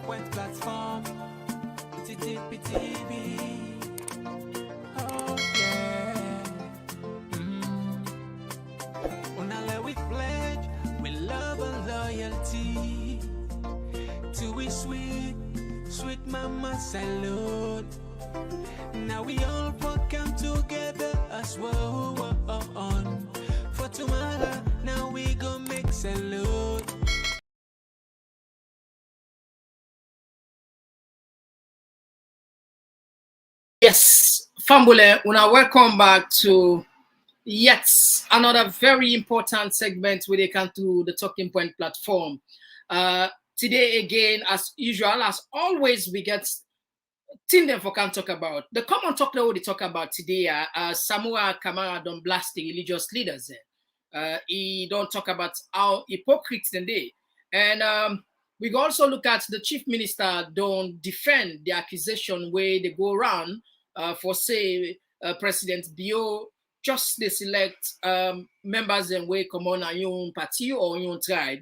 point platform. TTPTV. Oh yeah. Unale we pledge with love and loyalty. To we sweet, sweet mama salute. Now we all come together as well. For tomorrow, now we go make salute. Yes, Fambule, welcome back to yet another very important segment where they come to the Talking Point platform. Today again, as usual, as always, we get thing them for can talk about. The Komon-Tok that we talk about today, Samura Kamara don't blast the religious leaders. He don't talk about how hypocrites they. And we can also look at the chief minister don't defend the accusation where they go around for say President Bio just they select members and way come on a young party or young tribe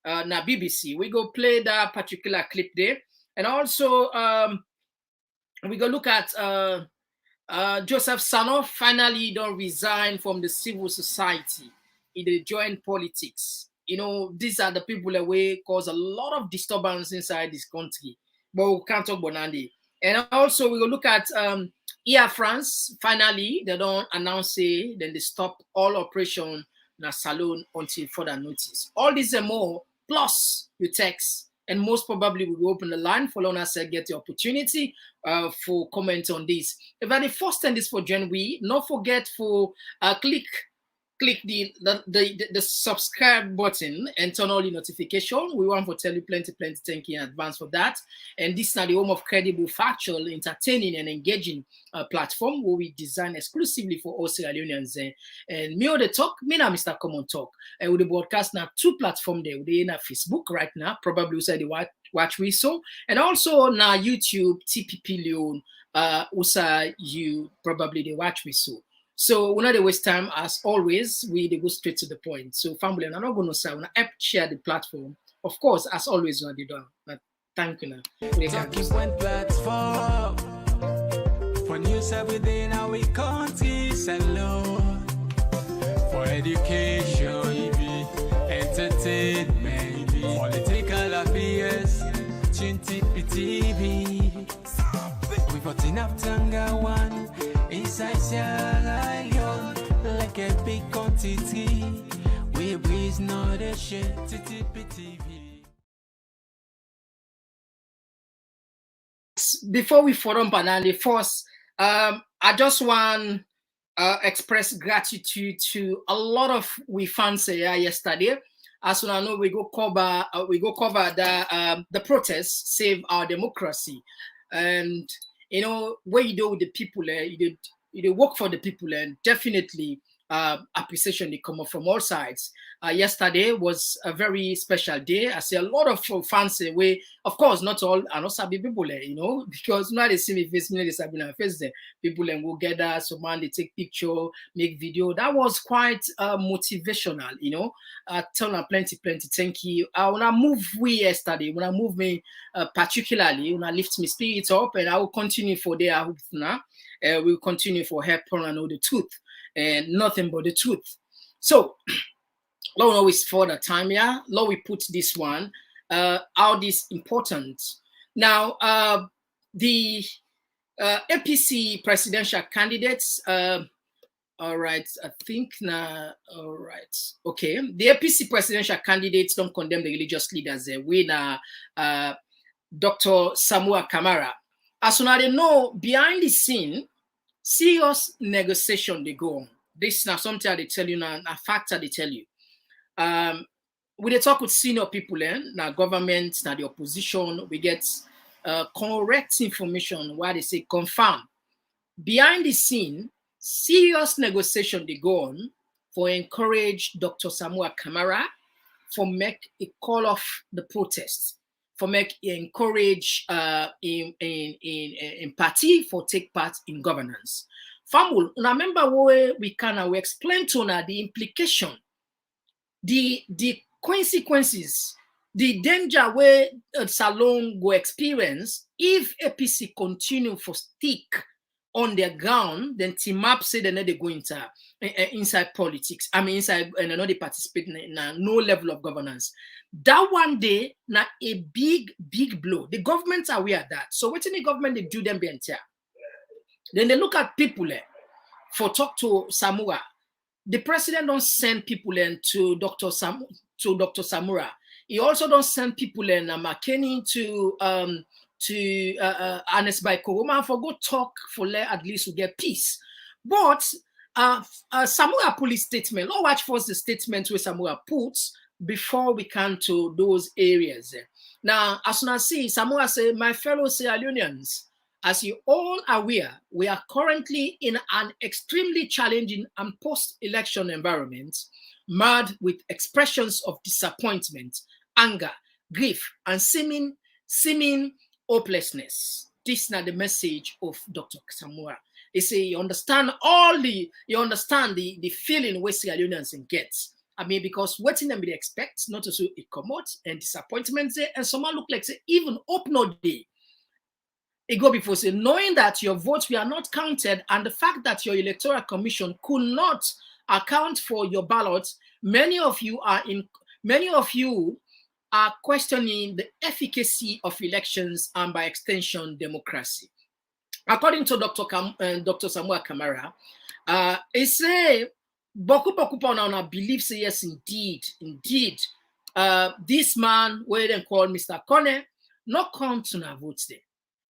na BBC. We go play that particular clip there. And also we go look at Joseph Sano finally don't resign from the civil society. He joined politics. You know, these are the people that will cause a lot of disturbance inside this country. But we can't talk about Nandi. And also we will look at Air France. Finally, they don't announce it, then they stop all operation in a salon until further notice. All this and more, plus you text, and most probably we will open the line for Lona said get the opportunity for comment on this. If I the first time this for Gen we, not forget for click the subscribe button and turn on the notification. We want to tell you plenty thank you in advance for that. And this is now the home of credible, factual, entertaining, and engaging platform where we design exclusively for all Sierra Leoneans. And me on the talk, me now Mr. Komon-Tok. And with the broadcast now 2 platforms there. We're in Facebook right now, probably we say the watch we saw, and also now YouTube, TPP Leon, USA you probably the watch we saw. So we're not a waste time, as always, we go straight to the point. So family, I'm not going to say, I'm going to share the platform. Of course, as always, when they do. But thank you. Talking Point platform. For news everything, now we country alone. For education, entertainment, political affairs, TV. We got enough Tanga one. Inside Sierra Leone, like a big quantity, we breeze not a shit, TV. Before we follow Banana first, I just want express gratitude to a lot of we fans here yesterday. As soon as I know we go cover the protests, Save Our Democracy, and you know, what you do with the people, you work for the people, and definitely appreciation they come up from all sides. Yesterday was a very special day. I see a lot of fans away. Of course, not all are not sabi people, you know, because now they see me face, me they sabi na face there. People and go gather, so man they take picture, make video. That was quite motivational, you know. Tell them plenty. Thank you. When I move yesterday, when I move me particularly, when I lift my spirits up, and I will continue for there. I hope now. We'll continue for help and know the truth and nothing but the truth. So, Lord always for the time, yeah. Lord, we put this one, how this important. Now, the APC presidential candidates, all right, I think now, all right, okay. The APC presidential candidates don't condemn the religious leaders. We now, Dr. Samura Kamara. As soon as they know, behind the scene, serious negotiation they go on. This is now something they tell you now, a factor they tell you. We they talk with senior people, now government, now the opposition, we get correct information where they say confirm. Behind the scene, serious negotiation they go on for encourage Dr. Samura Kamara for make a call off the protests, for make encourage in party for take part in governance. Famul, remember where we can explain to now the implication, the consequences the danger where Salon go experience if APC continue for stick on their ground, then team up say they go inside politics. I mean inside and they participate in no level of governance. That one day now a big blow. The governments are aware of that. So what in the government they do them be entire. Then they look at people for talk to Samura. The president don't send people to Dr. Samura. He also don't send people in McKinney to Anes by Koroma for go talk for at least we get peace. But Samura police statement, let's watch first the statement where Samura puts before we come to those areas. Now, as soon as see, Samura say, my fellow Sierra Leoneans, as you all are aware, we are currently in an extremely challenging and post-election environment, marred with expressions of disappointment, anger, grief, and seeming hopelessness. This is not the message of Dr. Samura. He say you understand the feeling where Sierra Leoneans gets. I mean, because what in them they expect, not to say it come out and disappointment there, and someone look like say even hope no day. It go before say, knowing that your votes were not counted and the fact that your electoral commission could not account for your ballots, many of you are questioning the efficacy of elections and by extension democracy. According to Dr. Samura Kamara, he say boku na believe say yes indeed, this man where they call Mr. Kone not come to na votes there.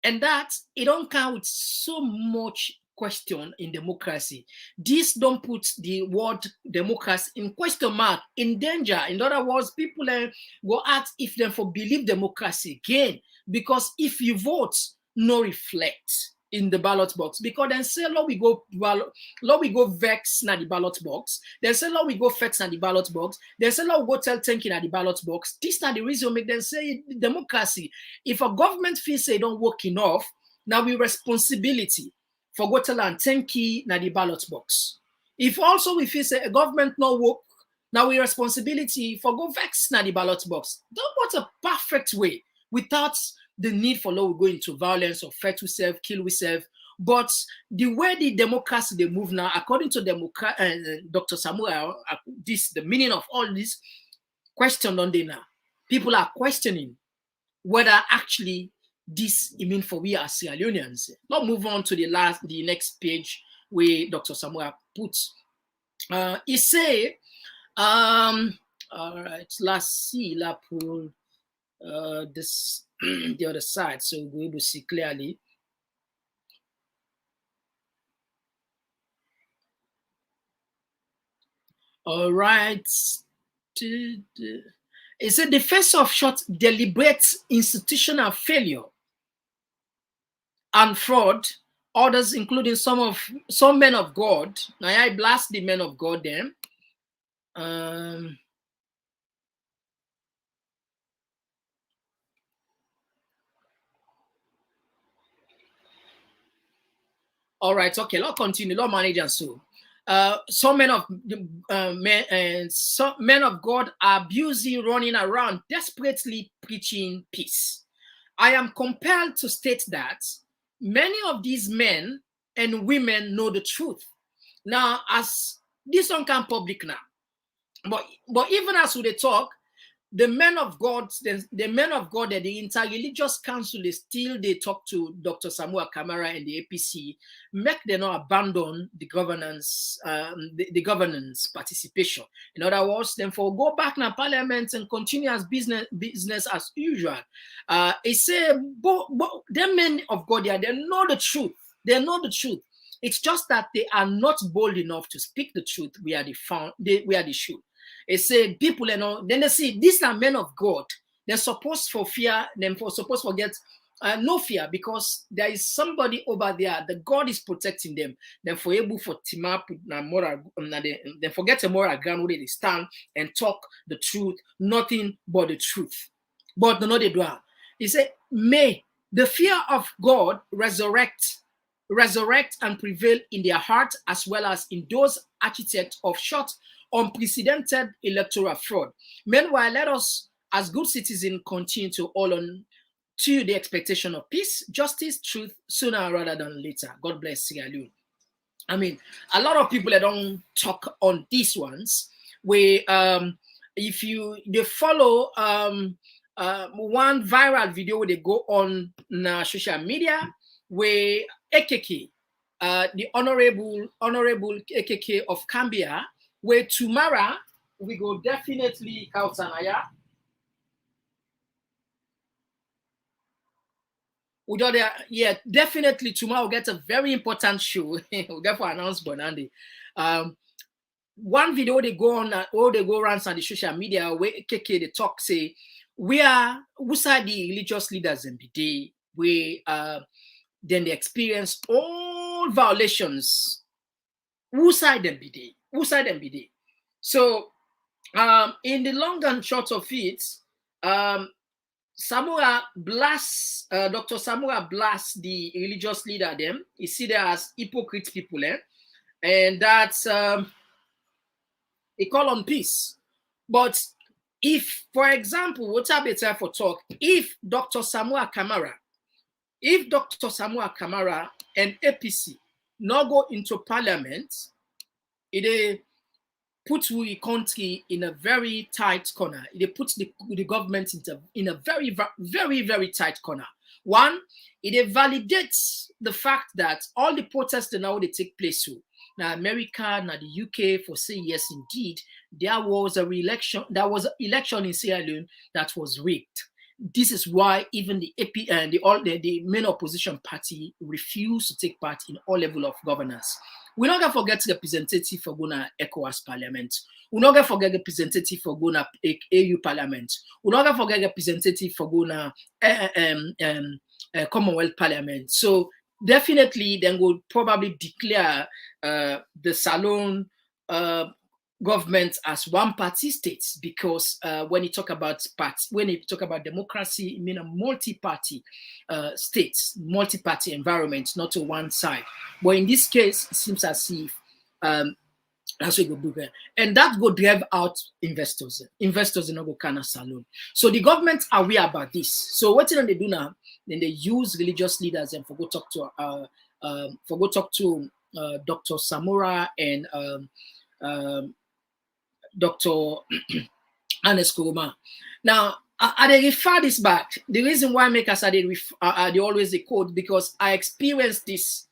And that it don't count with so much question in democracy. This don't put the word democracy in question mark, in danger. In other words, people go ask if they for believe democracy again, because if you vote, no reflect in the ballot box, because then say we go vex na the ballot box, then say we go vex na the ballot box, then say we go tell thinking at the ballot box. This not the reason make them say democracy. If a government feels say don't work enough, now we responsibility for go tell and thinking na the ballot box. If also we feel say a government no work, now we responsibility for go vex na the ballot box. That was a perfect way without the need for law will go into violence or fight with self, kill with self. But the way the democracy they move now, according to Dr. Samura, the meaning of all this question on there now, people are questioning whether actually this I mean for we as Sierra Leoneans. Now move on to the next page where Dr. Samura puts. He say, all right, let's see, la pull this. The other side, so we'll be able to see clearly. All right. It's a defense of short deliberate institutional failure and fraud. Others, including some men of God. Now I blast the men of God then. All right, okay, let's continue. Let's manage and so. Some men of God are busy running around desperately preaching peace. I am compelled to state that many of these men and women know the truth. Now, as this one can public now, but even as we talk, the men of God, the interreligious council, they talk to Dr. Samura Kamara and the APC, make them not abandon the governance, the governance participation. In other words, then for go back now parliament and continue as business as usual. It say, but the men of God, they know the truth. They know the truth. It's just that they are not bold enough to speak the truth. We are the truth. It say people, then they see these are men of God. They're supposed for fear, supposed to get no fear, because there is somebody over there. The God is protecting them. Then for able for team up, then forget the moral ground where they stand and talk the truth, nothing but the truth. But no, they do. He said, may the fear of God resurrect and prevail in their heart, as well as in those architects of short unprecedented electoral fraud. Meanwhile, let us as good citizens, continue to hold on to the expectation of peace, justice, truth, sooner rather than later. God bless Sierra Leone. I mean, a lot of people that don't talk on these ones, where if they follow one viral video where they go on social media, where AKK, the honorable AKK of Cambia, where tomorrow we go definitely Kautanaya. Yeah, definitely tomorrow we'll get a very important show. We'll get for announce Bonandi. One video they go on, or they go around on the social media where KK they talk say we are side the religious leaders in the day we then they experience all violations. Who side them be day? Who side them be day? So in the long and short of it, Samura blasts, Dr. Samura blasts the religious leader them. You see there as hypocrite people, and that's a call on peace. But if, for example, what's a better for talk, if Dr. Samura Kamara and APC not go into parliament, it put the country in a very tight corner. It puts the government in a very, very, very tight corner. One, it validates the fact that all the protests now they take place. So now America, now the UK for say yes, indeed, there was election in Sierra Leone that was rigged. This is why even the AP and the main opposition party refused to take part in all level of governance. We're not gonna forget the representative for Gona ECOWAS Parliament. We're not gonna forget the representative for Gona AU Parliament. We're not gonna forget the representative for Gona Commonwealth Parliament. So definitely, then we'll probably declare the Salon government as one-party states, because when you talk about democracy, you mean a multi-party states, multi-party environment, not to one side. But in this case, it seems as if that's what go do, and that go drive out investors. Investors in Ogokana Salon. So the government are aware about this. So what they do now? Then they use religious leaders and go talk to Dr. Samura and Dr. Anes Kuruma. Now, I refer this back. The reason why I make us they always the quote, because I experienced this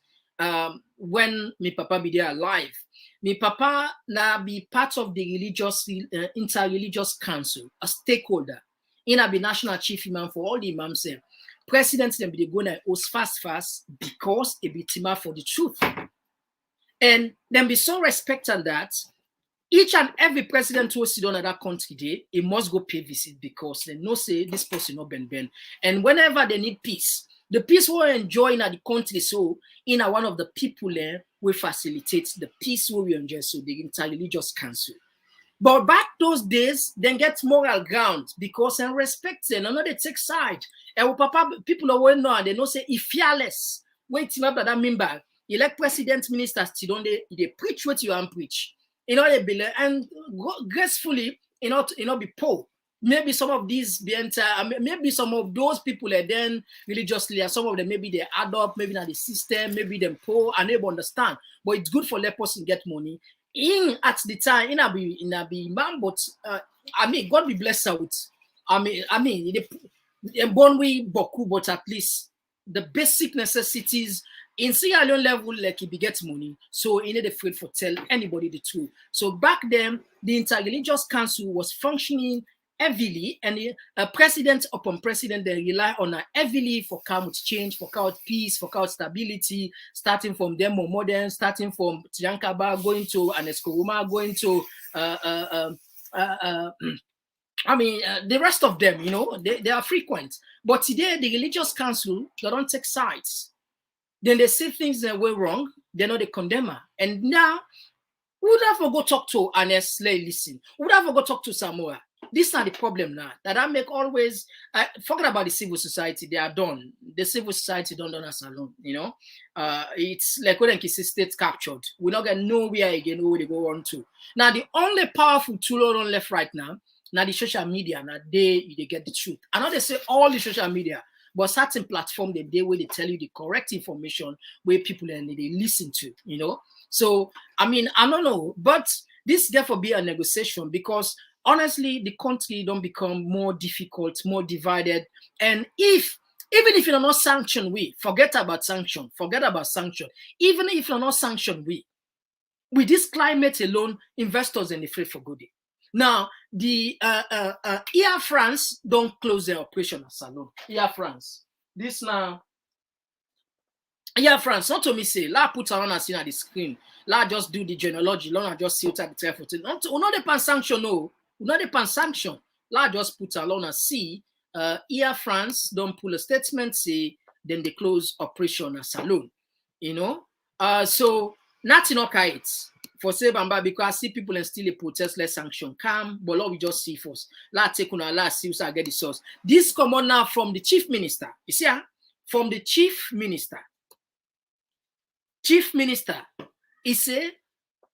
when my papa be there alive. My papa now be part of the religious inter-religious council, a stakeholder. In a be national chief imam for all the imams. President them be going to fast because it be tima for the truth. And then be so respected that each and every president who sit on that country day, he must go pay visit, because they know say this person not ben. And whenever they need peace, the peace will enjoy in the country. So in one of the people there will facilitate the peace we enjoy. So the inter-religious council. But back those days, then get moral ground, because and respect and another take side. And papa people are well know, and they know say if fearless. Wait till that member, elect president ministers still don't they preach what you want preach. They be and gracefully, be poor. Maybe some of these maybe some of those people are then religiously, and some of them maybe they add up, maybe not the system, maybe them poor and they understand. But it's good for let person get money. In at the time, in a be man, but I mean, God be blessed with. I mean, born we boku, but at least the basic necessities in Sierra Leone level, like if he gets money, so he need afraid for tell anybody the truth. So back then, the Interreligious Council was functioning heavily, and president upon president they rely on heavily for count change, for count peace, for count stability, starting from them more modern, starting from Tiankaba, going to Aneskoruma, going to the rest of them, they are frequent. But today, the religious council, they don't take sides. Then they say things that were wrong, they know they condemn her. And now, who would have go talk to Anes listen? Who would have go talk to Samura? This is not the problem now. That I make always, forget about the civil society, they are done. The civil society don't done us alone, It's like when the state captured. We're not going nowhere again where they go on to. Now, the only powerful tool on left right now Now the social media, now they get the truth. I know they say all the social media, but certain platform they where they tell you the correct information where people and they listen to, you know. So I mean, I don't know, but this therefore be a negotiation because honestly, the country don't become more difficult, more divided, and even if you're not sanctioned, forget about sanction. Even if you're not sanctioned, with this climate alone, investors and the free for good. Now, the Air France don't close their operation at Sano. Air France. This now, Air France, not to me say, la put on as at the screen. La just do the genealogy. La just see what the traffic. Not the pan sanction, no. Not the pan sanction. La just put alone and see. Air France don't pull a statement, say, then they close operation at Salon. You know? So, nothing okay for say bamba because I see people and still a protest less sanction. Calm, but Lord, we just see first. La take on la see I get the source. This come on now from the chief minister. You see, from the chief minister. Chief minister, he said,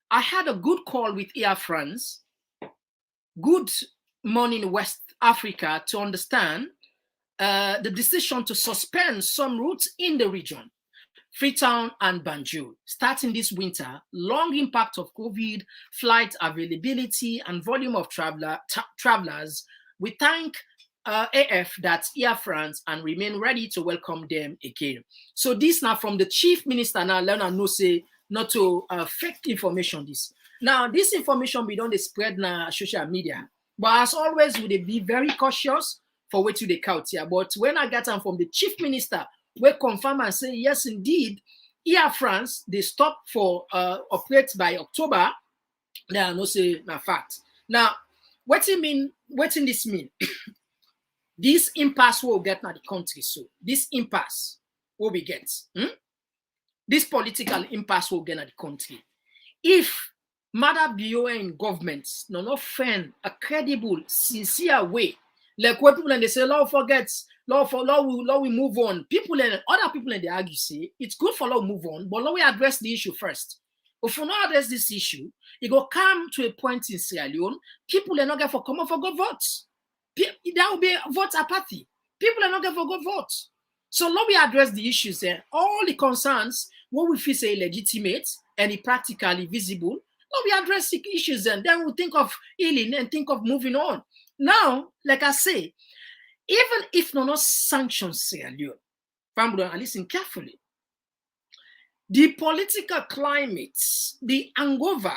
I had a good call with Air France. Good morning, West Africa, to understand the decision to suspend some routes in the region. Freetown and Banjul. Starting this winter, long impact of COVID, flight availability, and volume of travelers. We thank AF that Air France and remain ready to welcome them again. So this now from the chief minister now, let us know say not to fake information this. Now this information we don't spread now social media, but as always we be very cautious for what you the count here. But when I got them from the chief minister, we confirm and say, yes, indeed, Air France, they stop for operate by October. They are no say na fact. Now, what this mean? This impasse will get now the country. So this impasse will we get. This political impasse will get now the country. If Mother BON governments not find a credible, sincere way, like what people and they say, Lord forgets. Lord, we move on. People and other people and they argue say it's good for law move on, but Lord we address the issue first. If we not address this issue, it will come to a point in Sierra Leone. People are not going for come up for go votes. There will be vote apathy. People are not going for go votes. So Lord we address the issues there. All the concerns, what we feel say legitimate and practically visible. Lord we address the issues and then we think of healing and think of moving on. Now, like I say, even if no sanctions Sierra Leone, family, listen carefully. The political climate, the hangover,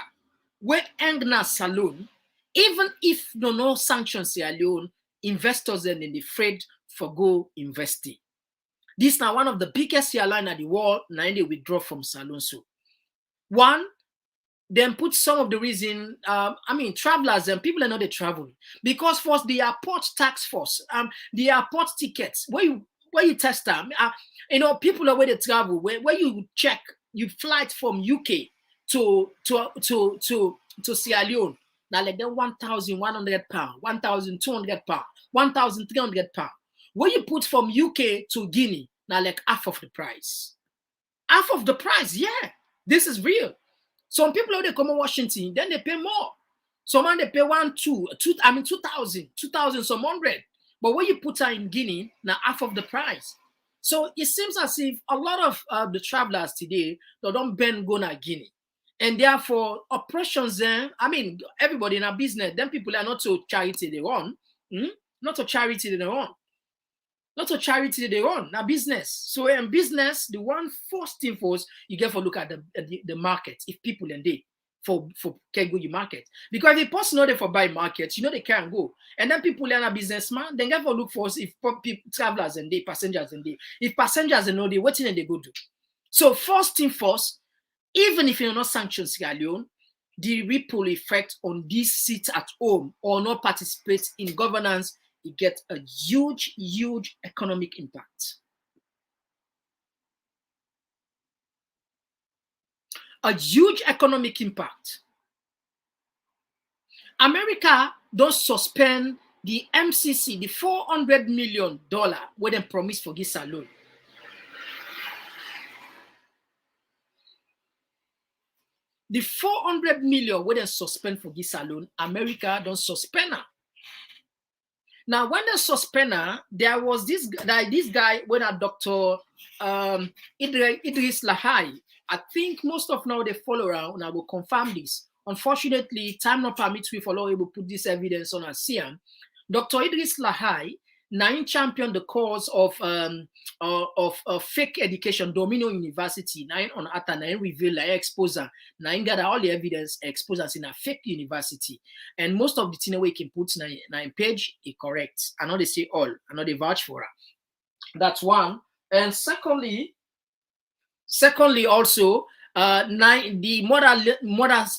where Engna Salon, even if no sanctions Sierra Leone, investors and in the afraid for go investing. This is now one of the biggest airline at the world, now they withdraw from Salon. So, one, then put some of the reason, travelers and people are not they travel because first the airport tax force, the airport tickets where you test them, people are where they travel where you check you flight from UK to Sierra Leone now like them £1,100, £1,200, £1,300. Where you put from UK to Guinea now like half of the price, yeah, this is real. Some people they come in Washington, then they pay more. Some they pay 2,000, some 100. But when you put her in Guinea, now half of the price. So it seems as if a lot of the travelers today, they don't bend go to Guinea. And therefore, operations there, everybody in a business, then people are not to charity they run. Not to charity they run. Not a charity they run, now business. So in business, the one first thing first, you get for look at the market. If people and they for can go you market. Because if person know they for buy markets, they can't go. And then people are a businessman, then get for look for if people, travelers and they, passengers and they. If passengers and know they, what thing they go do? So first thing first, even if you're not sanctioned Sierra Leone, the ripple effect on these seats at home or not participate in governance, it gets a huge economic impact. A huge economic impact. America don't suspend the MCC, the $400 million where they promise for this alone. The $400 million where they suspend for this alone, America don't suspend her. Now, when the suspender, there was this guy when a Dr. Idris Lahai. I think most of now they follow around and I will confirm this. Unfortunately, time not permits we follow able to put this evidence on our CM. Dr. Idris Lahai, nine championed the cause of fake education, Domino University, nine on Ata, nine reveal, nine exposure, nine gather all the evidence exposures in a fake university. And most of the thing we can put nine page is correct. I know they say all, I know they vouch for her. That's one. And secondly, also, the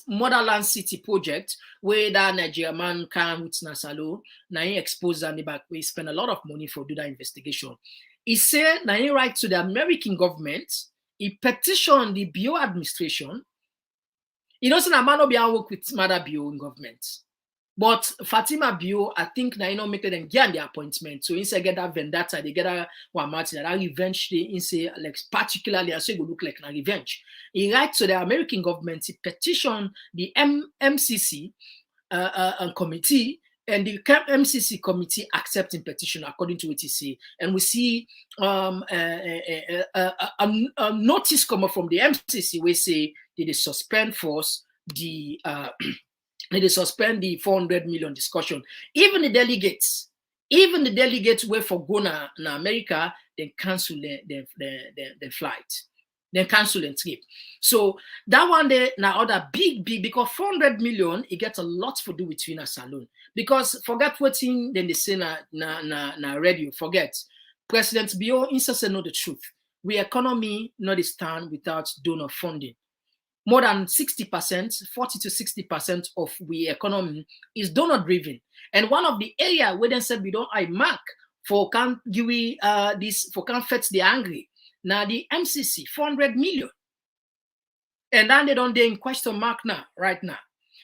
Motherland City project, where that Nigerian man can with Nasalo, now he expose and back, we spend a lot of money for do that investigation. He said, now he write to the American government, he petitioned the Bio administration. He doesn't have man be work with Mother Bio in government. But Fatima Bio, I think now you know make them get the appointment. So instead get that vendetta, they get that one martin that revenge they in say like particularly I say it look like a revenge. He writes to the American government, he petition the MCC committee, and the MCC committee accepting petition according to what he say. And we see a notice come from the MCC where say they suspend force the they suspend the 400 million discussion. Even the delegates wait for go na America, then cancel the flight. Then cancel and trip. So that one there now other big because 400 million it gets a lot to do with Wiener Salon. Because forget what thing then they say na radio, forget. President Bio insists know the truth. We economy not stand without donor funding. More than 60%, 40 to 60% of we economy is donor driven. And one of the area where they said we don't I mark for can give we this for can fetch the angry. Now the MCC 400 million. And then they don't they in question mark now, right now.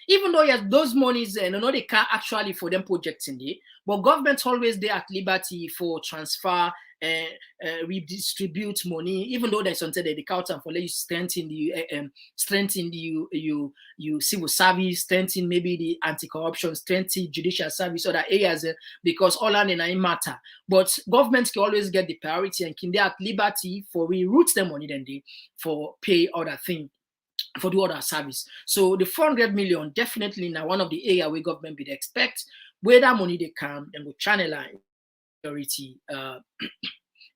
Even though yes, those monies and know they can't actually for them projects in there, but government always there at liberty for transfer redistribute money, even though there's something that the counter for let you strengthen the civil service, strengthen maybe the anti-corruption, strengthen judicial service, other areas because all and in matter. But governments can always get the priority and can they at liberty for reroute the money then they for pay other thing for the other service. So the 400 million definitely now one of the area where government would expect where that money they come and go channel security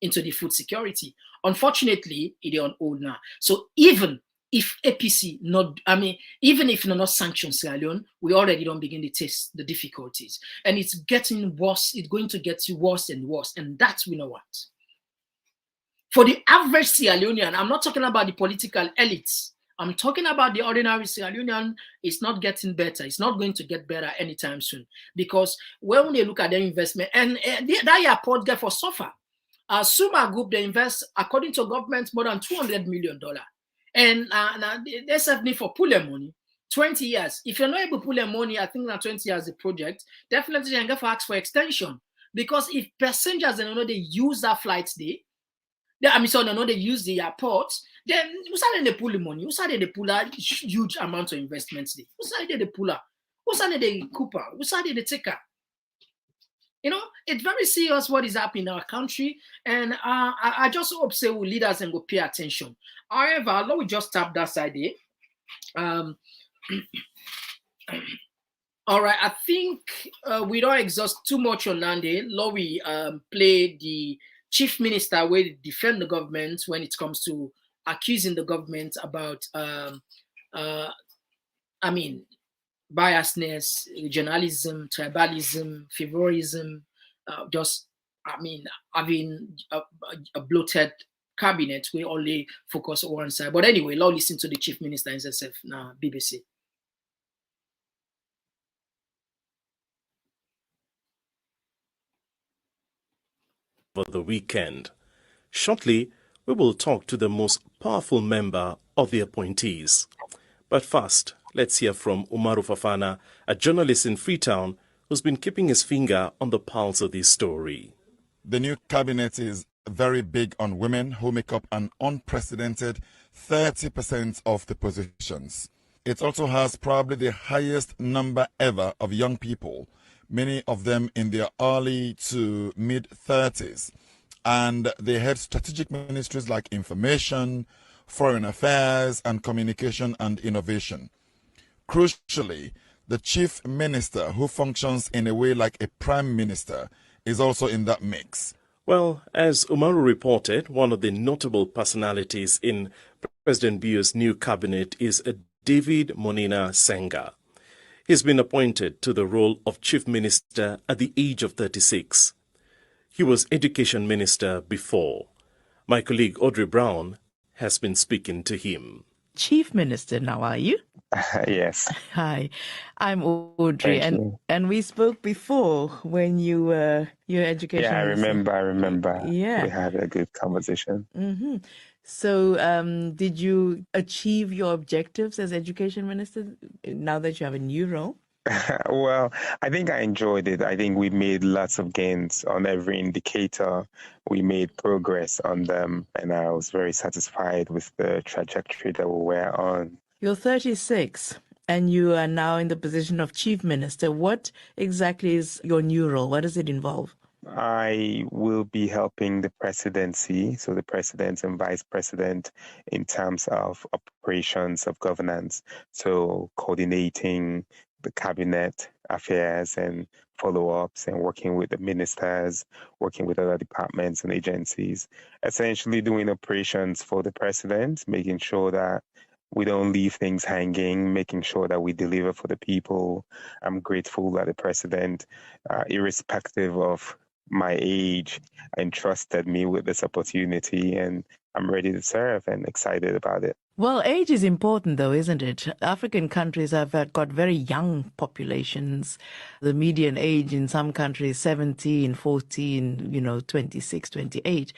into the food security. Unfortunately, it is on hold now. So even if APC even if not sanction Sierra Leone, we already don't begin to taste the difficulties. And it's getting worse. It's going to get worse and worse. And that's we know what. For the average Sierra Leonean, I'm not talking about the political elites. I'm talking about the ordinary Sierra Leonean. It's not getting better. It's not going to get better anytime soon. Because when they look at their investment, and that airport get for suffer. Suma Group, they invest, according to government, more than $200 million. And they have need for pull their money. 20 years. If you're not able to pull their money, I think that 20 years the project, definitely you can get for ask for extension. Because if passengers they use that flight day, they use the airport, then who's they pull the money? Who's they pull that huge amount of investments? Who's they pull up? Who's they Cooper? Who's they taker? You know, it's very serious what is happening in our country, and I just hope say we leaders and go pay attention. However, let me just tap that side there. All right, I think we don't exhaust too much on Nande. Let we play the chief minister where they defend the government when it comes to accusing the government about biasness, regionalism, tribalism, favorism, having a bloated cabinet, we only focus on one side. But anyway, let's listen to the chief minister himself now, BBC. For the weekend. Shortly, we will talk to the most powerful member of the appointees. But first, let's hear from Umaru Fafana, a journalist in Freetown who's been keeping his finger on the pulse of this story. The new cabinet is very big on women who make up an unprecedented 30% of the positions. It also has probably the highest number ever of young people many of them in their early to mid 30s. And they head strategic ministries like information, foreign affairs, and communication and innovation. Crucially, the chief minister, who functions in a way like a prime minister, is also in that mix. Well, as Umaru reported, one of the notable personalities in President Bio's new cabinet is David Monina Senga. He's been appointed to the role of chief minister at the age of 36. He was education minister before. My colleague Audrey Brown has been speaking to him. Chief Minister now, are you? Yes. Hi, I'm Audrey, Thank you. and we spoke before when you were your education Yeah, I minister. remember. Yeah. We had a good conversation. Mm-hmm. So, did you achieve your objectives as education minister now that you have a new role? Well, I think I enjoyed it. I think we made lots of gains on every indicator. We made progress on them, and I was very satisfied with the trajectory that we were on. You're 36 and you are now in the position of chief minister. What exactly is your new role? What does it involve? I will be helping the presidency, so the president and vice president, in terms of operations of governance. So coordinating the cabinet affairs and follow-ups and working with the ministers, working with other departments and agencies, essentially doing operations for the president, making sure that we don't leave things hanging, making sure that we deliver for the people. I'm grateful that the president, irrespective of my age, entrusted me with this opportunity, and I'm ready to serve and excited about it. Well, age is important, though, isn't it? African countries have got very young populations. The median age in some countries, 17, 14, 26, 28.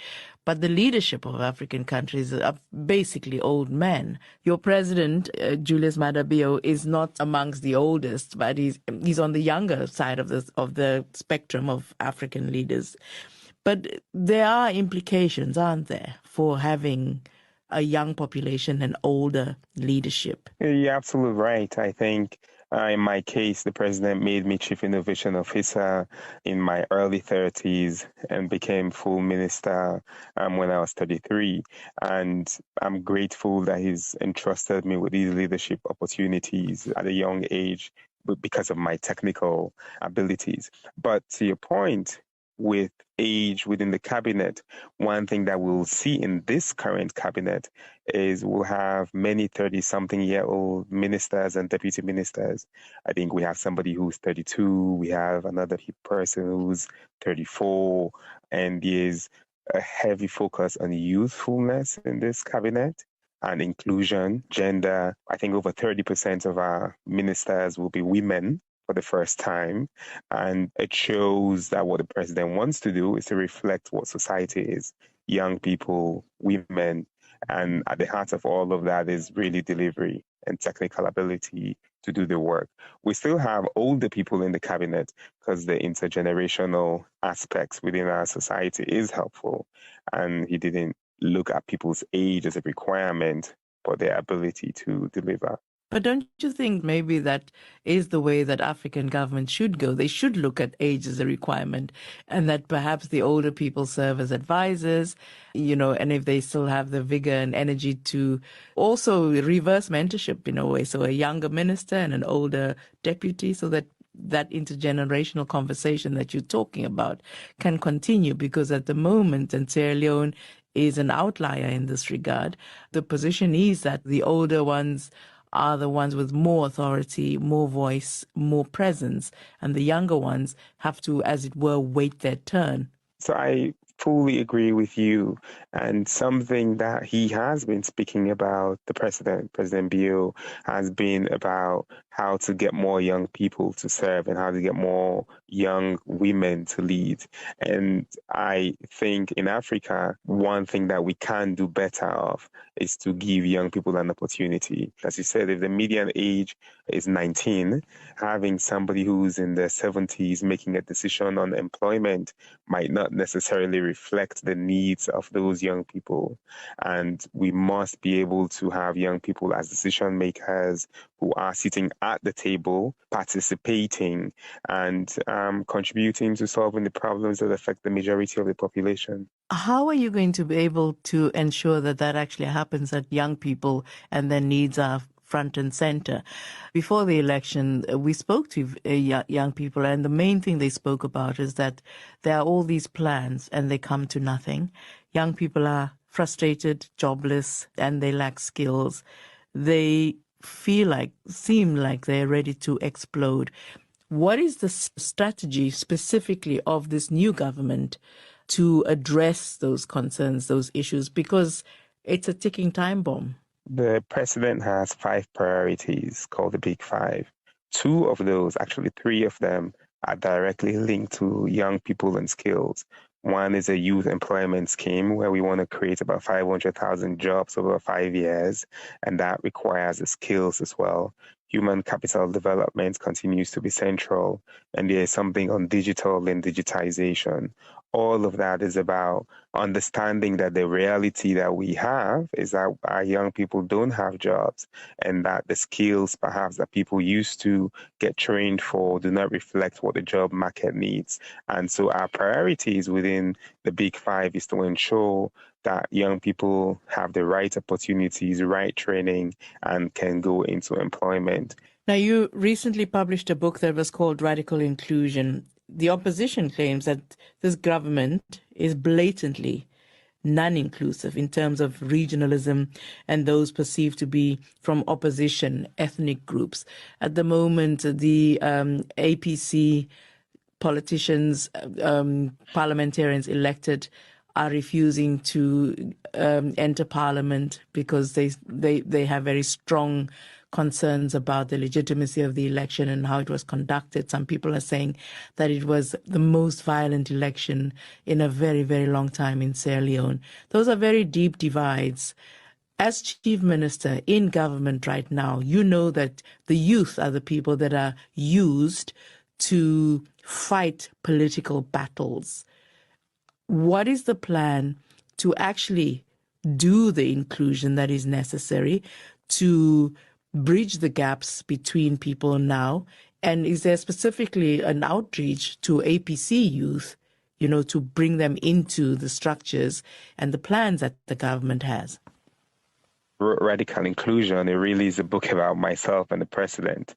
But the leadership of African countries are basically old men. Your president, Julius Maada Bio, is not amongst the oldest, but he's on the younger side of the spectrum of African leaders. But there are implications, aren't there, for having a young population and older leadership? You're absolutely right. I think in my case, the president made me chief innovation officer in my early 30s and became full minister when I was 33. And I'm grateful that he's entrusted me with these leadership opportunities at a young age because of my technical abilities. But to your point, with age within the cabinet, one thing that we'll see in this current cabinet is we'll have many 30-something-year-old ministers and deputy ministers. I think we have somebody who's 32, we have another person who's 34, and there's a heavy focus on youthfulness in this cabinet and inclusion, gender. I think over 30% of our ministers will be women for the first time. And it shows that what the president wants to do is to reflect what society is: young people, women. And at the heart of all of that is really delivery and technical ability to do the work. We still have older people in the cabinet because the intergenerational aspects within our society is helpful. And he didn't look at people's age as a requirement, but their ability to deliver. But don't you think maybe that is the way that African governments should go? They should look at age as a requirement, and that perhaps the older people serve as advisors, and if they still have the vigor and energy to also reverse mentorship in a way. So a younger minister and an older deputy, so that intergenerational conversation that you're talking about can continue, because at the moment, and Sierra Leone is an outlier in this regard, the position is that the older ones are the ones with more authority, more voice, more presence, and the younger ones have to, as it were, wait their turn. So I fully agree with you. And something that he has been speaking about, President Bio, has been about how to get more young people to serve and how to get more young women to lead. And I think in Africa, one thing that we can do better of is to give young people an opportunity. As you said, if the median age is 19, having somebody who's in their 70s making a decision on employment might not necessarily reflect the needs of those young people. And we must be able to have young people as decision makers who are sitting at the table, participating, and contributing to solving the problems that affect the majority of the population. How are you going to be able to ensure that that actually happens, that young people and their needs are front and center? Before the election, we spoke to young people, and the main thing they spoke about is that there are all these plans and they come to nothing. Young people are frustrated, jobless, and they lack skills. They seem like they're ready to explode. What is the strategy specifically of this new government to address those concerns, those issues? Because it's a ticking time bomb. The president has 5 priorities called the Big Five. 2 of those, actually 3 of them, are directly linked to young people and skills. One is a youth employment scheme where we want to create about 500,000 jobs over 5 years, and that requires the skills as well. Human capital development continues to be central, and there is something on digital and digitization. All of that is about understanding that the reality that we have is that our young people don't have jobs, and that the skills perhaps that people used to get trained for do not reflect what the job market needs. And so our priorities within the Big Five is to ensure that young people have the right opportunities, right training, and can go into employment. Now, you recently published a book that was called Radical Inclusion. The opposition claims that this government is blatantly non-inclusive in terms of regionalism and those perceived to be from opposition ethnic groups. At the moment, the APC politicians, parliamentarians elected, are refusing to enter parliament because they have very strong concerns about the legitimacy of the election and how it was conducted. Some people are saying that it was the most violent election in a very, very long time in Sierra Leone. Those are very deep divides. As chief minister in government right now, you know that the youth are the people that are used to fight political battles. What is the plan to actually do the inclusion that is necessary to bridge the gaps between people now? And is there specifically an outreach to APC youth, to bring them into the structures and the plans that the government has? Radical Inclusion, it really is a book about myself and the president.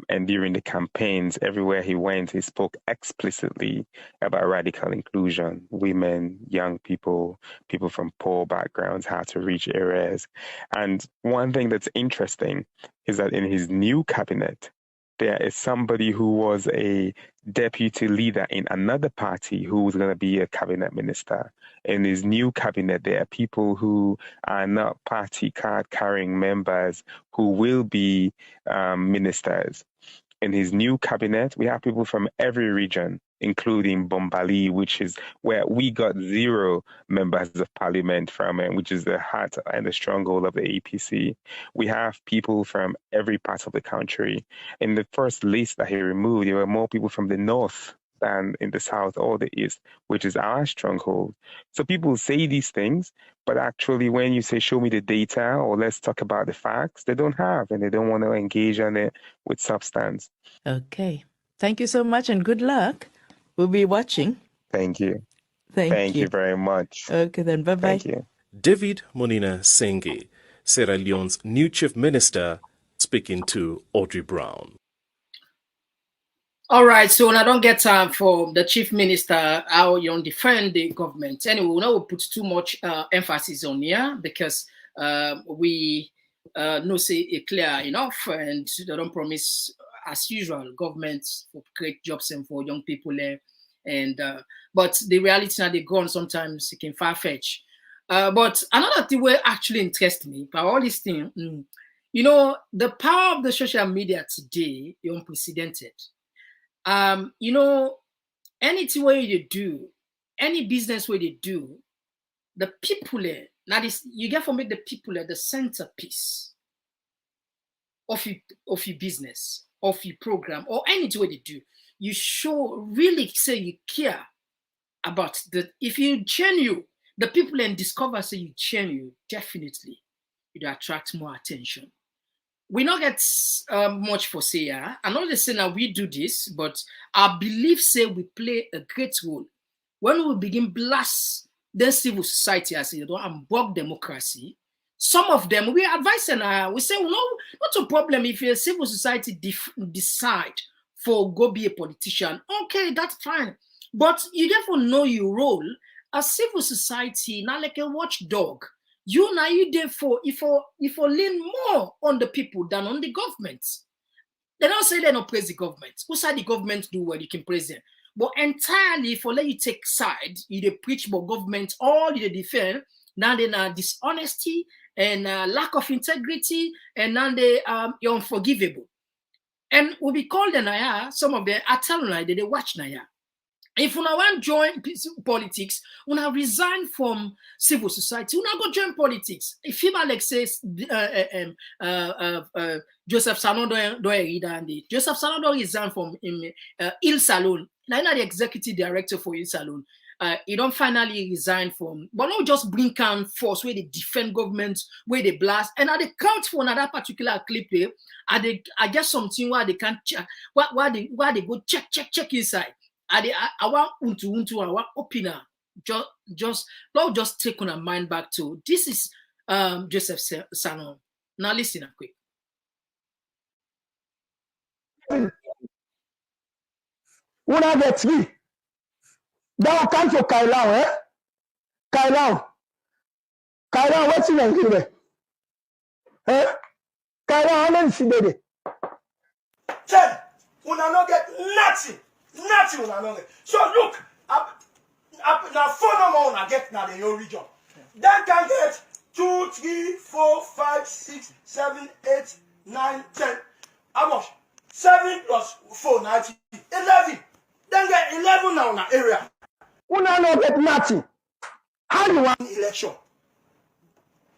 And during the campaigns, everywhere he went, he spoke explicitly about radical inclusion, women, young people, people from poor backgrounds, how to reach areas. And one thing that's interesting is that in his new cabinet, there is somebody who was a deputy leader in another party who was going to be a cabinet minister. In his new cabinet, there are people who are not party card carrying members who will be ministers. In his new cabinet, we have people from every region, including Bombali, which is where we got 0 members of parliament from, and which is the heart and the stronghold of the APC. We have people from every part of the country. In the first list that he removed, there were more people from the north than in the south or the east, which is our stronghold. So people say these things, but actually when you say, show me the data or let's talk about the facts, they don't have, and they don't want to engage on it with substance. Okay. Thank you so much and good luck. We'll be watching. Thank you. Thank you. You very much. Okay, then. Bye-bye. Thank you. David Monina Senge, Sierra Leone's new chief minister, speaking to Audrey Brown. All right, so I don't get time for the chief minister, how you defend the government. Anyway, we will not put too much emphasis on here because we no say it clear enough, and they don't promise, as usual, government for create jobs and for young people there. And but the reality now they go on sometimes it can far-fetch. But another thing will actually interest me about all this thing, the power of the social media today is unprecedented. Anything where you do, any business where they do, the people there, now this you get to make the people at the centerpiece of your business, of your program, or anything where they do. You show really say you care about if you genuine, the people and discover say you genuine, definitely it attracts more attention. we not get much for say. Yeah? I'm not saying that we do this, but I believe say we play a great role when we begin blast the civil society as you know and block democracy. Some of them we advise and we say, well, no, not a problem if a civil society decide for go be a politician. Okay, that's fine. But you therefore know your role as civil society, not like a watchdog. You now you therefore if you lean more on the people than on the government. They don't say they don't praise the government. Who said the government do what you can praise them? But entirely for let you take side, you they preach about government, all you defend, now they dishonesty and lack of integrity, and now they you're unforgivable. And we be called the Naya, some of them are telling like they watch Naya. If you want to join politics, you want to resign from civil society, you want to go join politics. If you like says Joseph Sano don't read and Joseph Sano don't resign from Il Salon. Now the executive director for Il Salon. He don't finally resign from, but not just bring can force where they defend government, where they blast, and at the count for another particular clip here, I guess something where they can check, why they go check inside. I want unto I want opener just take on a mind back to this is Joseph Sano. Now listen up quick. When I get me, that come for Kailan, eh? Kailan, what's in the eh? Kailan, how many see there? Ten, when I not get nothing when I not get. So look, now 4 number when I get now the your region. Then can get 2, 3, 4, 5, 6, 7, 8, 9, 10. How much? 7 plus 4, 19, 11. Then get 11 now in the area. When I not get nothing, how you want Election.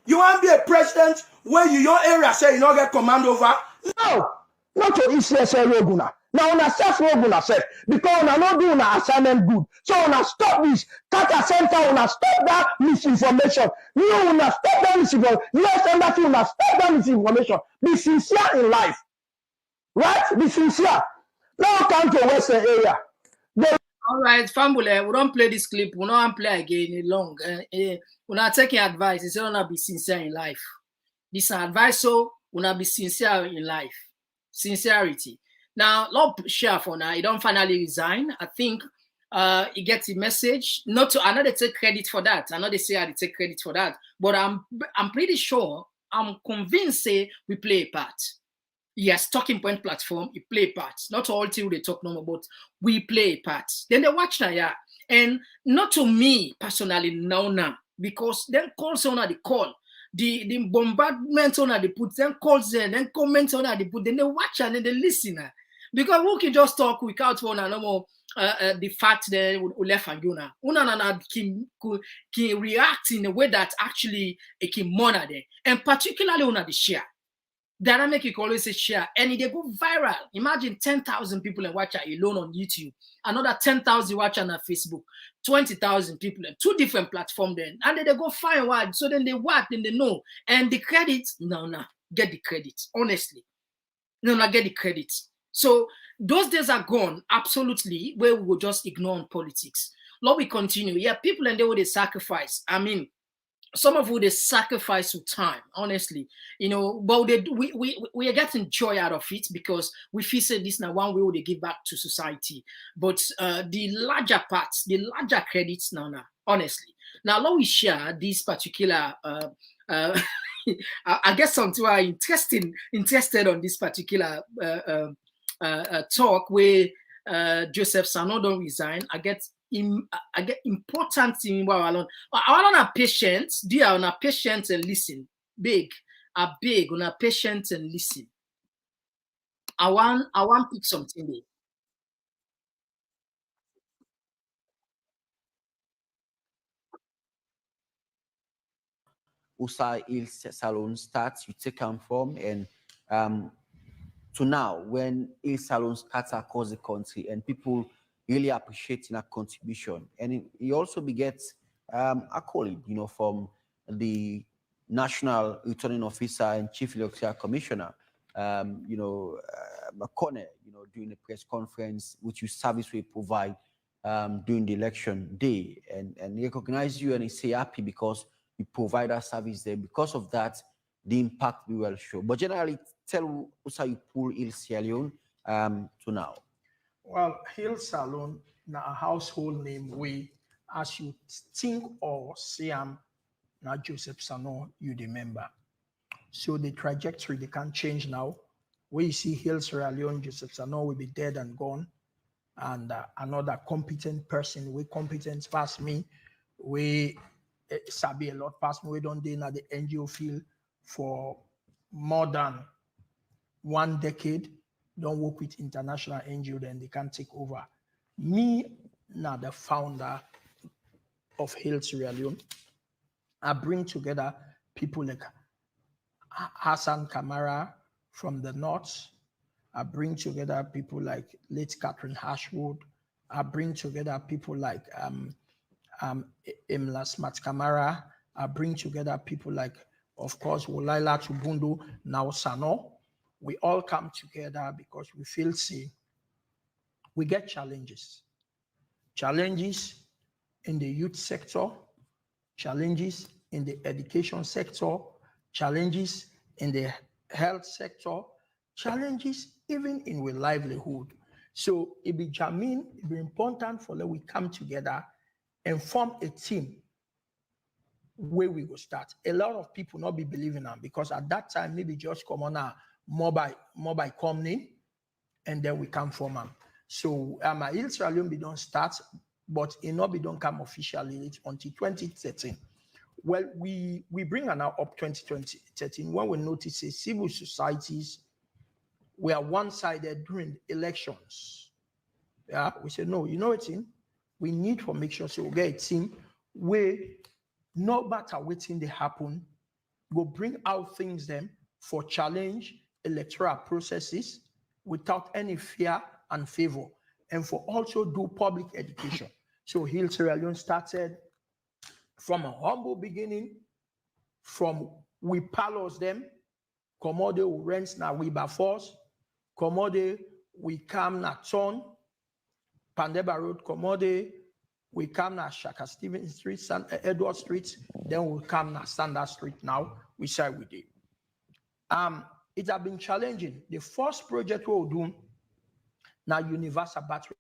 You want to be a president where your area say you not get command over? No, not to ECSL Roguna. Now, on a self Roguna self, because on a not doing an assignment good. So, on a stop this, Tata Center, on a stop that misinformation. You on a stop that misinformation. Yes, and that you on a stop that misinformation. Be sincere in life. Right? Be sincere. Now, come to Western area. All right, family, we don't play this clip. We don't play again long. We're not taking advice. It's not be sincere in life. This advice, so we not be sincere in life. Sincerity. Now, Lord share for now. He don't finally resign. I think he gets the message. Not to another take credit for that. I know they say I take credit for that, but I'm pretty sure. I'm convinced say we play a part. Yes, talking point platform, he play a part. Not all till they talk no more, but we play a part. Then they watch now, yeah. And not to me personally now, because then calls on the call. The bombardment on the put, then calls them, then comments on the put, then they watch and then they listen. Because we can just talk without one and no more the fact that we left and you now. Una can react in a way that actually it can monitor them. And particularly on the share. Dynamic you can always say share and they go viral. Imagine 10,000 people and watch it alone on YouTube, another 10,000 watch on Facebook, 20,000 people and 2 different platforms then, and then they go fire wide. So then they watch, then they know. And the credit, no, get the credit. Honestly. No, get the credit. So those days are gone, absolutely, where we will just ignore politics. Lord, we continue. Yeah, people and they will sacrifice. I mean, some of who they sacrifice with time, honestly, but we are getting joy out of it because we feel say this now one way they give back to society. But the larger parts, the larger credits now, honestly. Now, let me share this particular. I guess some two are interested on this particular talk where Joseph Sano don't resign. I get important thing. I want a patient. Dear, on a patient and listen. Big on a patient and listen. I want pick something there. Usa Il Salon starts, you take them from, and to now, when Il Salon starts across the country, and people really appreciating a contribution, and he also begets accolade, from the National Returning Officer and Chief Electoral Commissioner McConnell, during a press conference, which you service will provide during the election day, and recognize you and say happy because you provide that service there. Because of that, the impact we will show. But generally, tell us how you pull Il Sierra Leone to now. Well, Hill Salon, now a household name, we, as you think or see him, now Joseph Sano, you remember. So the trajectory, they can't change now. Where you see Hill Sierra Leone, Joseph Sano will be dead and gone. And another competent person, we competent past me, we sabi a lot past me, we don't do in the NGO field for more than 1 decade. Don't work with international NGO, then they can take over. Me, now the founder of Hill Sierra Leone, I bring together people like Samura Kamara from the north. I bring together people like late Catherine Ashwood. I bring together people like Imla Smart Kamara. I bring together people like, of course, Wolaila Tubundu, now Sano. We all come together because we feel, we get challenges. Challenges in the youth sector, challenges in the education sector, challenges in the health sector, challenges even in our livelihood. So it be jamming, it be important for that we come together and form a team where we will start. A lot of people not be believing them because at that time, maybe just come on a mobile company and then we come form them. So Il Sierra Leone don't start, but it not be don't come officially until 2013. Well, we bring her now up 2013 when we notice civil societies were one-sided during elections. Yeah, we said, no, you know what, team? We need to make sure so we get a team where no matter what thing they happen, go bring out things them for challenge electoral processes without any fear and favor, and for also do public education. So Hill Sierra Leone started from a humble beginning, from we palos them, commode who rents na we by force, commode we come na ton, Pandeba Road, commode we come na Shaka Stevens Street, Edward Street, then we come na Standard Street now, we say we did. It has been challenging. The first project we'll do now universal battery.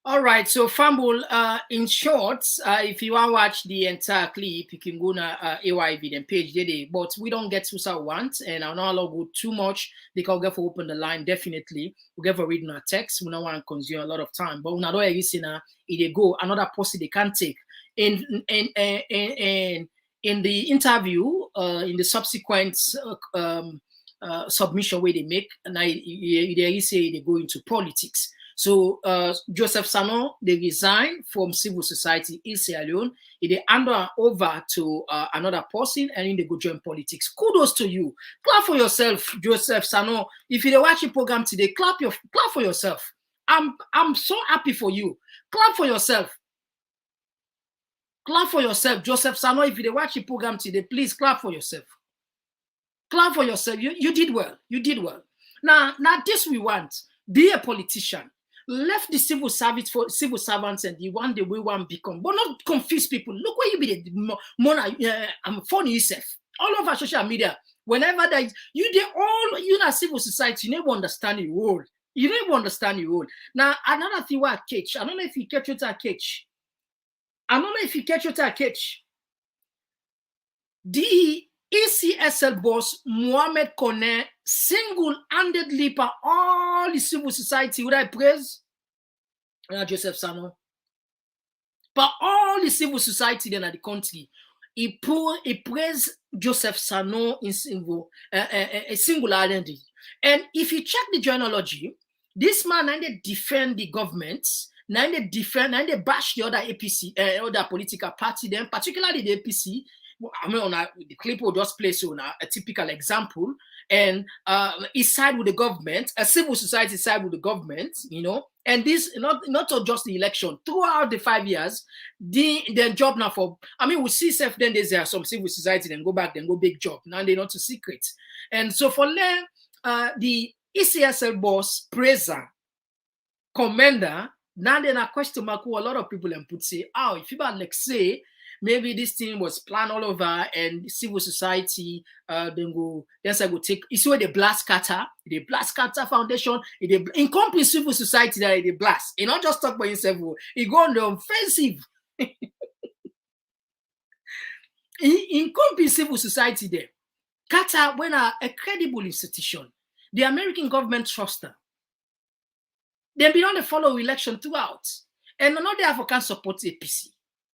All right, so Fambul, in short, if you want to watch the entire clip, you can go to AYV then page today. But we don't get to what want, and I'll not go too much because we get to open the line. Definitely, we get to read our text. We don't want to consume a lot of time, but we don't listen. It go another post they can take in the interview, in the subsequent submission where they make, and they say they go into politics. So Joseph Sano, they resign from civil society in Sierra Leone. They hand over to another person, and then they go join politics. Kudos to you. Clap for yourself, Joseph Sano. If you watch the program today, clap for yourself. I'm so happy for you. Clap for yourself. Clap for yourself, Joseph Sano. If you watch the program today, please clap for yourself. Clap for yourself. You did well. You did well. Now this we want. Be a politician. Left the civil service for civil servants and the one day we want become, but not confuse people. Look where you be the I'm funny yourself. All over social media, whenever there is you know civil society, you never understand the role. You never understand the role. Now another thing what catch. I don't know if you catch what I catch. I don't know if you catch what I catch. The ECSL boss Mohamed Kone single-handedly by all the civil society would I praise Joseph Sano. By all the civil society then at the country, he praised Joseph Sano in a single identity. And if you check the genealogy, this man and they defend the government, and they bash the other APC, other political party, then particularly the APC. I mean, the clip will just play so now a typical example, and he side with the government, a civil society side with the government, you know, and this not just the election throughout the 5 years, their job now for. I mean, we see then there are some civil society then go back then go big job now they're not a secret, and so for them the ECSL boss, praiser, commander, now then a question mark who a lot of people and put say, oh, if you like say, maybe this thing was planned all over and civil society then I go take, you see where the blast cutter foundation, in company civil society that they blast. It not just talk by himself, he go on the offensive. in company civil society there. Qatar, when a credible institution, the American government trust them. They've been on the follow election throughout. And none of the African support APC.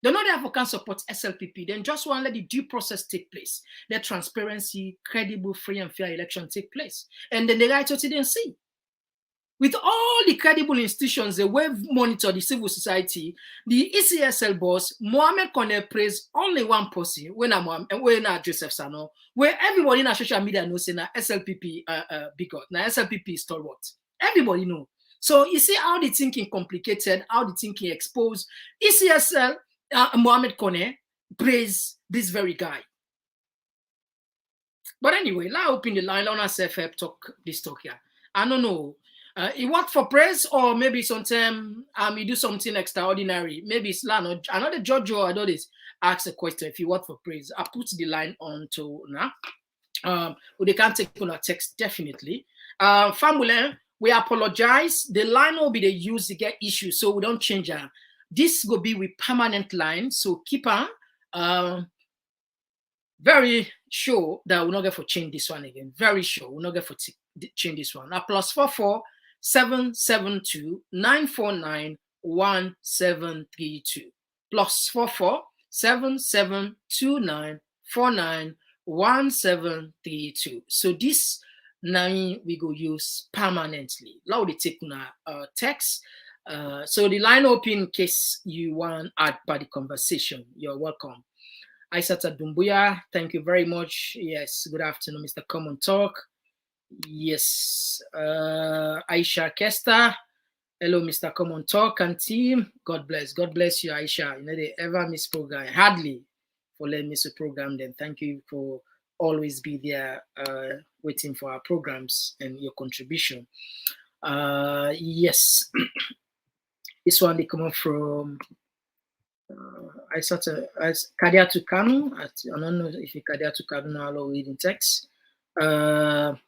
None of the African support SLPP. Then just want to let the due process take place. Let transparency, credible, free and fair election take place. And then the right to didn't see. With all the credible institutions, the way monitor the civil society, the ECSL boss, Mohamed Kone praised only one person when I'm Joseph Sano, where everybody in our social media knows that SLPP bigot, now SLPP is stalwart. Everybody know. So you see how the thinking complicated, how the thinking exposed. ECSL, Mohamed Kone praised this very guy. But anyway, now open the line, let us talk this talk here. I don't know. He worked for press, or maybe sometimes he do something extraordinary. Maybe it's Lano. Another judge or I know this ask a question if you work for praise. I put the line on to now. They can't take on a text definitely. Family, we apologize. The line will be the use to get issues, so we don't change her. This will be with permanent line, so keep on. Very sure that we'll not get for change this one again. Very sure we'll not get for change this one. Now +44 772 949 1732 +44 7729 49 1732. So this now we go use permanently. Now they take text. So the line open in case you want to add by the conversation. You're welcome. Aisata Dumbuya, thank you very much. Yes, good afternoon, Mr. Komon-Tok. Yes, Aisha Kesta. Hello, Mr. Komon-Tok and team. God bless you, Aisha. You know, they ever miss program. Hardly for letting miss a program. Then thank you for always be there waiting for our programs and your contribution. Yes, this one they come up from I sort of as Kadia Tukanu. I don't know if you Kadia Tukanu now or reading text. Kadia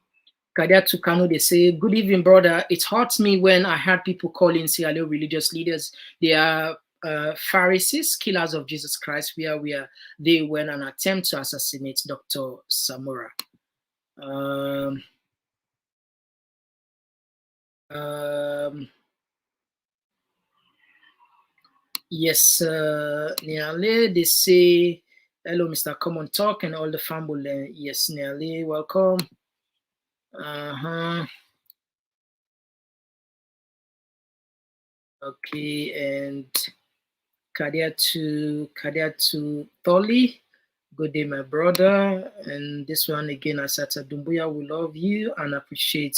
Tukanu, they say, good evening, brother. It hurts me when I heard people calling Sierra Leone religious leaders. They are Pharisees, killers of Jesus Christ, where they went an attempt to assassinate Dr. Samura. Yes, Niale, they say, hello, Mr. Komon-Tok and all the family. Yes, Niale, welcome. Okay, and Kadiatu Tholi. Good day, my brother. And this one again, Asata Dumbuya, we love you and appreciate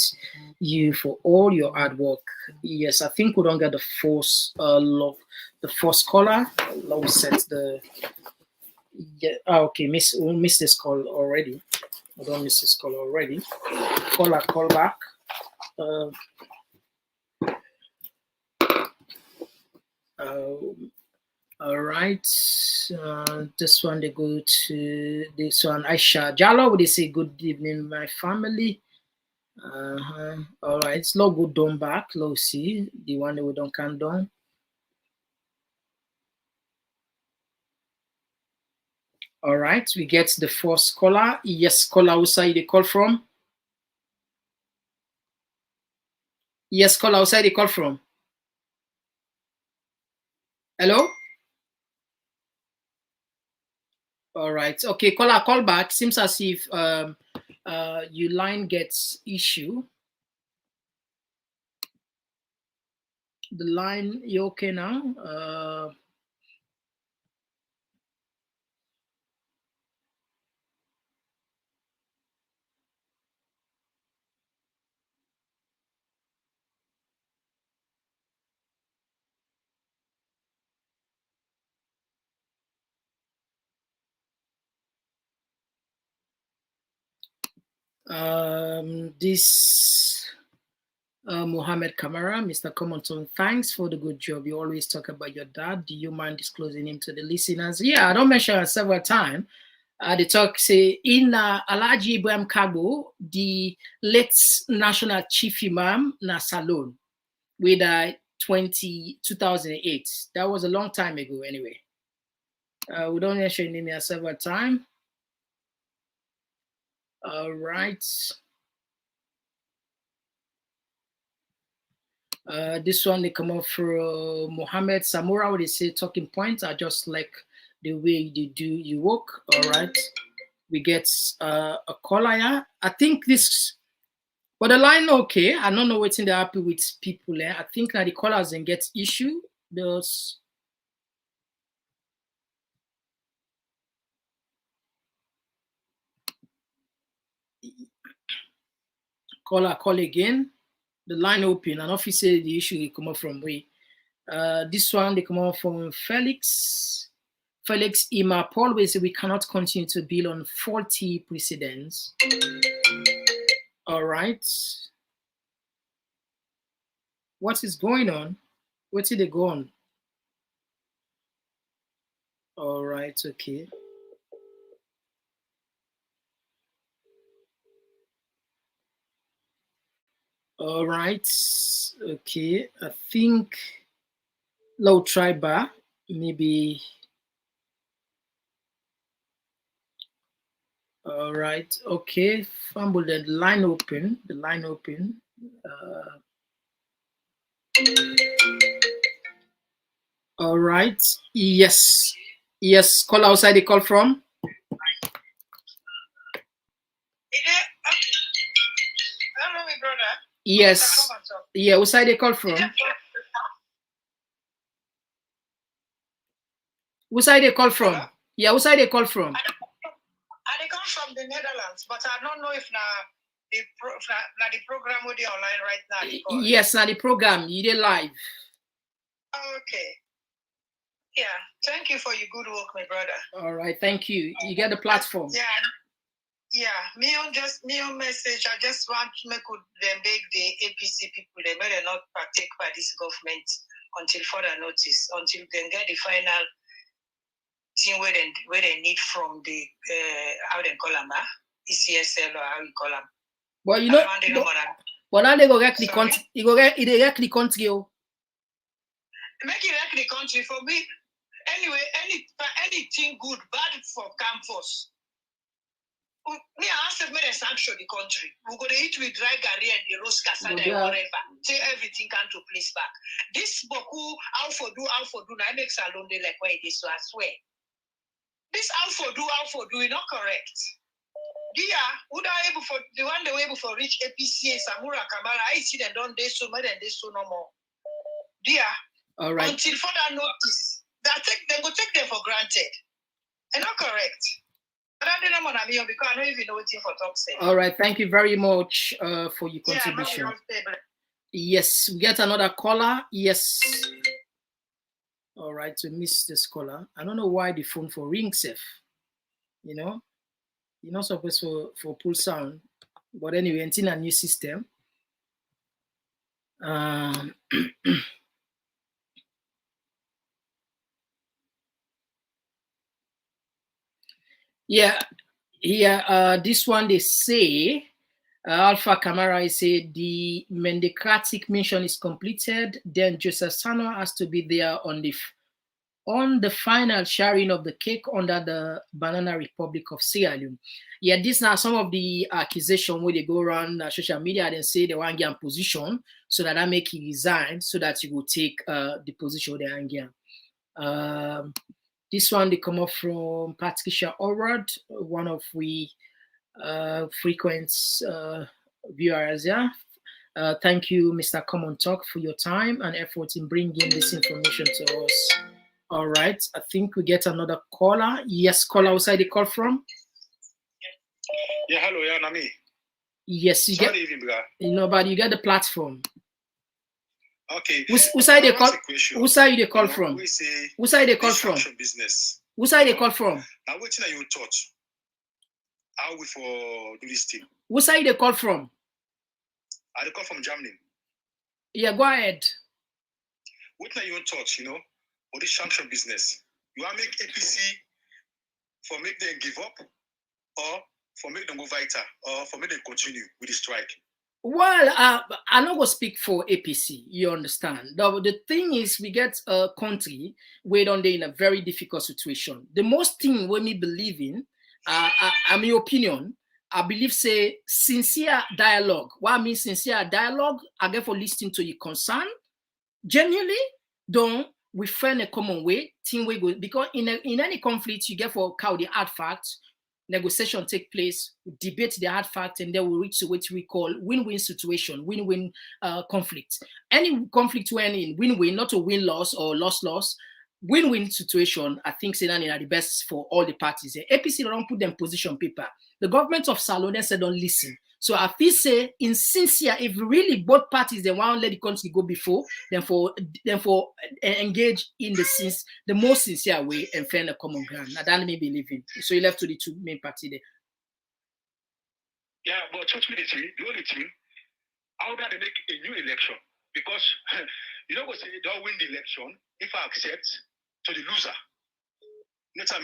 you for all your hard work. Yes, I think we don't get the first caller. Let me set the okay, we missed this call already. I don't miss this call already. Call back. All right, this one they go to this one. Aisha Jalo, would they say good evening, my family? All right, it's low good done back. Low see the one that we don't count down. All right, we get the first caller. Yes, caller, outside they call from. Yes, caller, outside they call from. Hello. All right. Okay, caller, call back. Seems as if your line gets issue. The line, you okay now? This Mohammed Kamara, Mr. Komon-Tok, thanks for the good job. You always talk about your dad. Do you mind disclosing him to the listeners? Yeah, I don't mention it several times. The talk say in Alhaji Ibrahim Kagbo, the late national chief imam na Salon, with 2008. That was a long time ago anyway. We don't mention him here several times. All right. This one they come up from Mohammed Samura, where they say talking points are just like the way they do you work. All right. We get a caller here. I think this, but the line okay. I don't know what's in the happy with people there. I think that the callers then get issue. Those caller call again. The line open, and officer the issue they come up from we. This one they come up from Felix. Felix Ima Paul will say we cannot continue to build on faulty precedents. All right. What is going on? What's it they go on? All right, okay. All right, okay. I think low try bar, maybe. All right, okay. Fumble the line open. The line open. All right. Yes. Yes. Call outside. They call from. Hello, my brother. Yes. Yeah. Outside they call from. Outside they call from. Yeah. Outside they call from. I come from the Netherlands, but I don't know if the program will be online right now. Yes, now the program. You did live. Okay. Yeah. Thank you for your good work, my brother. All right. Thank you. You get the platform. Yeah. Yeah. Me on message. I just want to make them beg the APC people. They better not partake by this government until further notice, until they get the final thing where they need from the how they call them, ECSL or how you call them. Well, you know, but now they go get the country. You go get the country. Make it wreck the country for me. Anyway, anything good, bad for campus. Me ask me to sanction the country. We go to eat with dry gari and the rose casada and whatever. Say everything can to place back. This boku how for do. Now I make Salon they like why it is so I swear. This how for do, is not correct. Yeah, would I able for the one they were able for reach APCA, Samura Kamara, I see them done this so much and this so no more. Yeah. All right. Until further notice, they go take them for granted. And not correct. But I don't know because I don't even know what for talk say. All right, thank you very much for your contribution. Yeah, yes, we get another caller. Yes. All right, to miss this caller. I don't know why the phone for ring safe. You know, you're not supposed for pull sound. But anyway, until a new system. Yeah, this one they say Alpha Kamara say the Mendocratic mission is completed. Then Joseph Sano has to be there on the final sharing of the cake under the Banana Republic of Sierra Leone. Yeah, these are some of the accusations where they go around social media and say they want to get position so that I make you resign so that you will take the position they want to get. This one they come up from Patricia Orrod, one of we frequent viewers. Yeah, thank you, Mr. Komon-Tok, for your time and effort in bringing this information to us. All right, I think we get another caller. Yes, caller outside the call from. Yeah, hello, yeah, Nami. Yes, you get. But you get the platform. Okay. Who side they call? Who side they call from? Who side they call from? Business. Who side they call from? Now, what you thought? how we for do this thing. Who side they call from? I call from Germany. Yeah, go ahead. What are your thoughts, you know, for this sanction business? You want to make APC for make them give up, or for make them go vital, or for make them continue with the strike? Well, I'm not going to speak for APC, you understand. The thing is, we get a country where they're in a very difficult situation. The most thing when we believe in, my opinion, I believe say sincere dialogue. What I mean sincere dialogue, I get for listening to your concern. Genuinely, don't we find a common way, team way go, because in any conflict, you get for cow the hard facts, negotiation take place, we debate the hard fact, and then we reach to what we call win-win situation, win-win conflict. Any conflict we in win-win, not a win-loss or loss-loss, win-win situation, I think Senan are the best for all the parties. APC don't put them position paper. The government of Salo then said don't listen. So I feel say in sincere, if really both parties they want to let the country go before, then for engage in the most sincere way and find a common ground. Now that may believe in. So you left to the two main party there. Yeah, but trust me, the only thing, how do they make a new election? Because you know what say don't win the election if I accept to the loser. Next time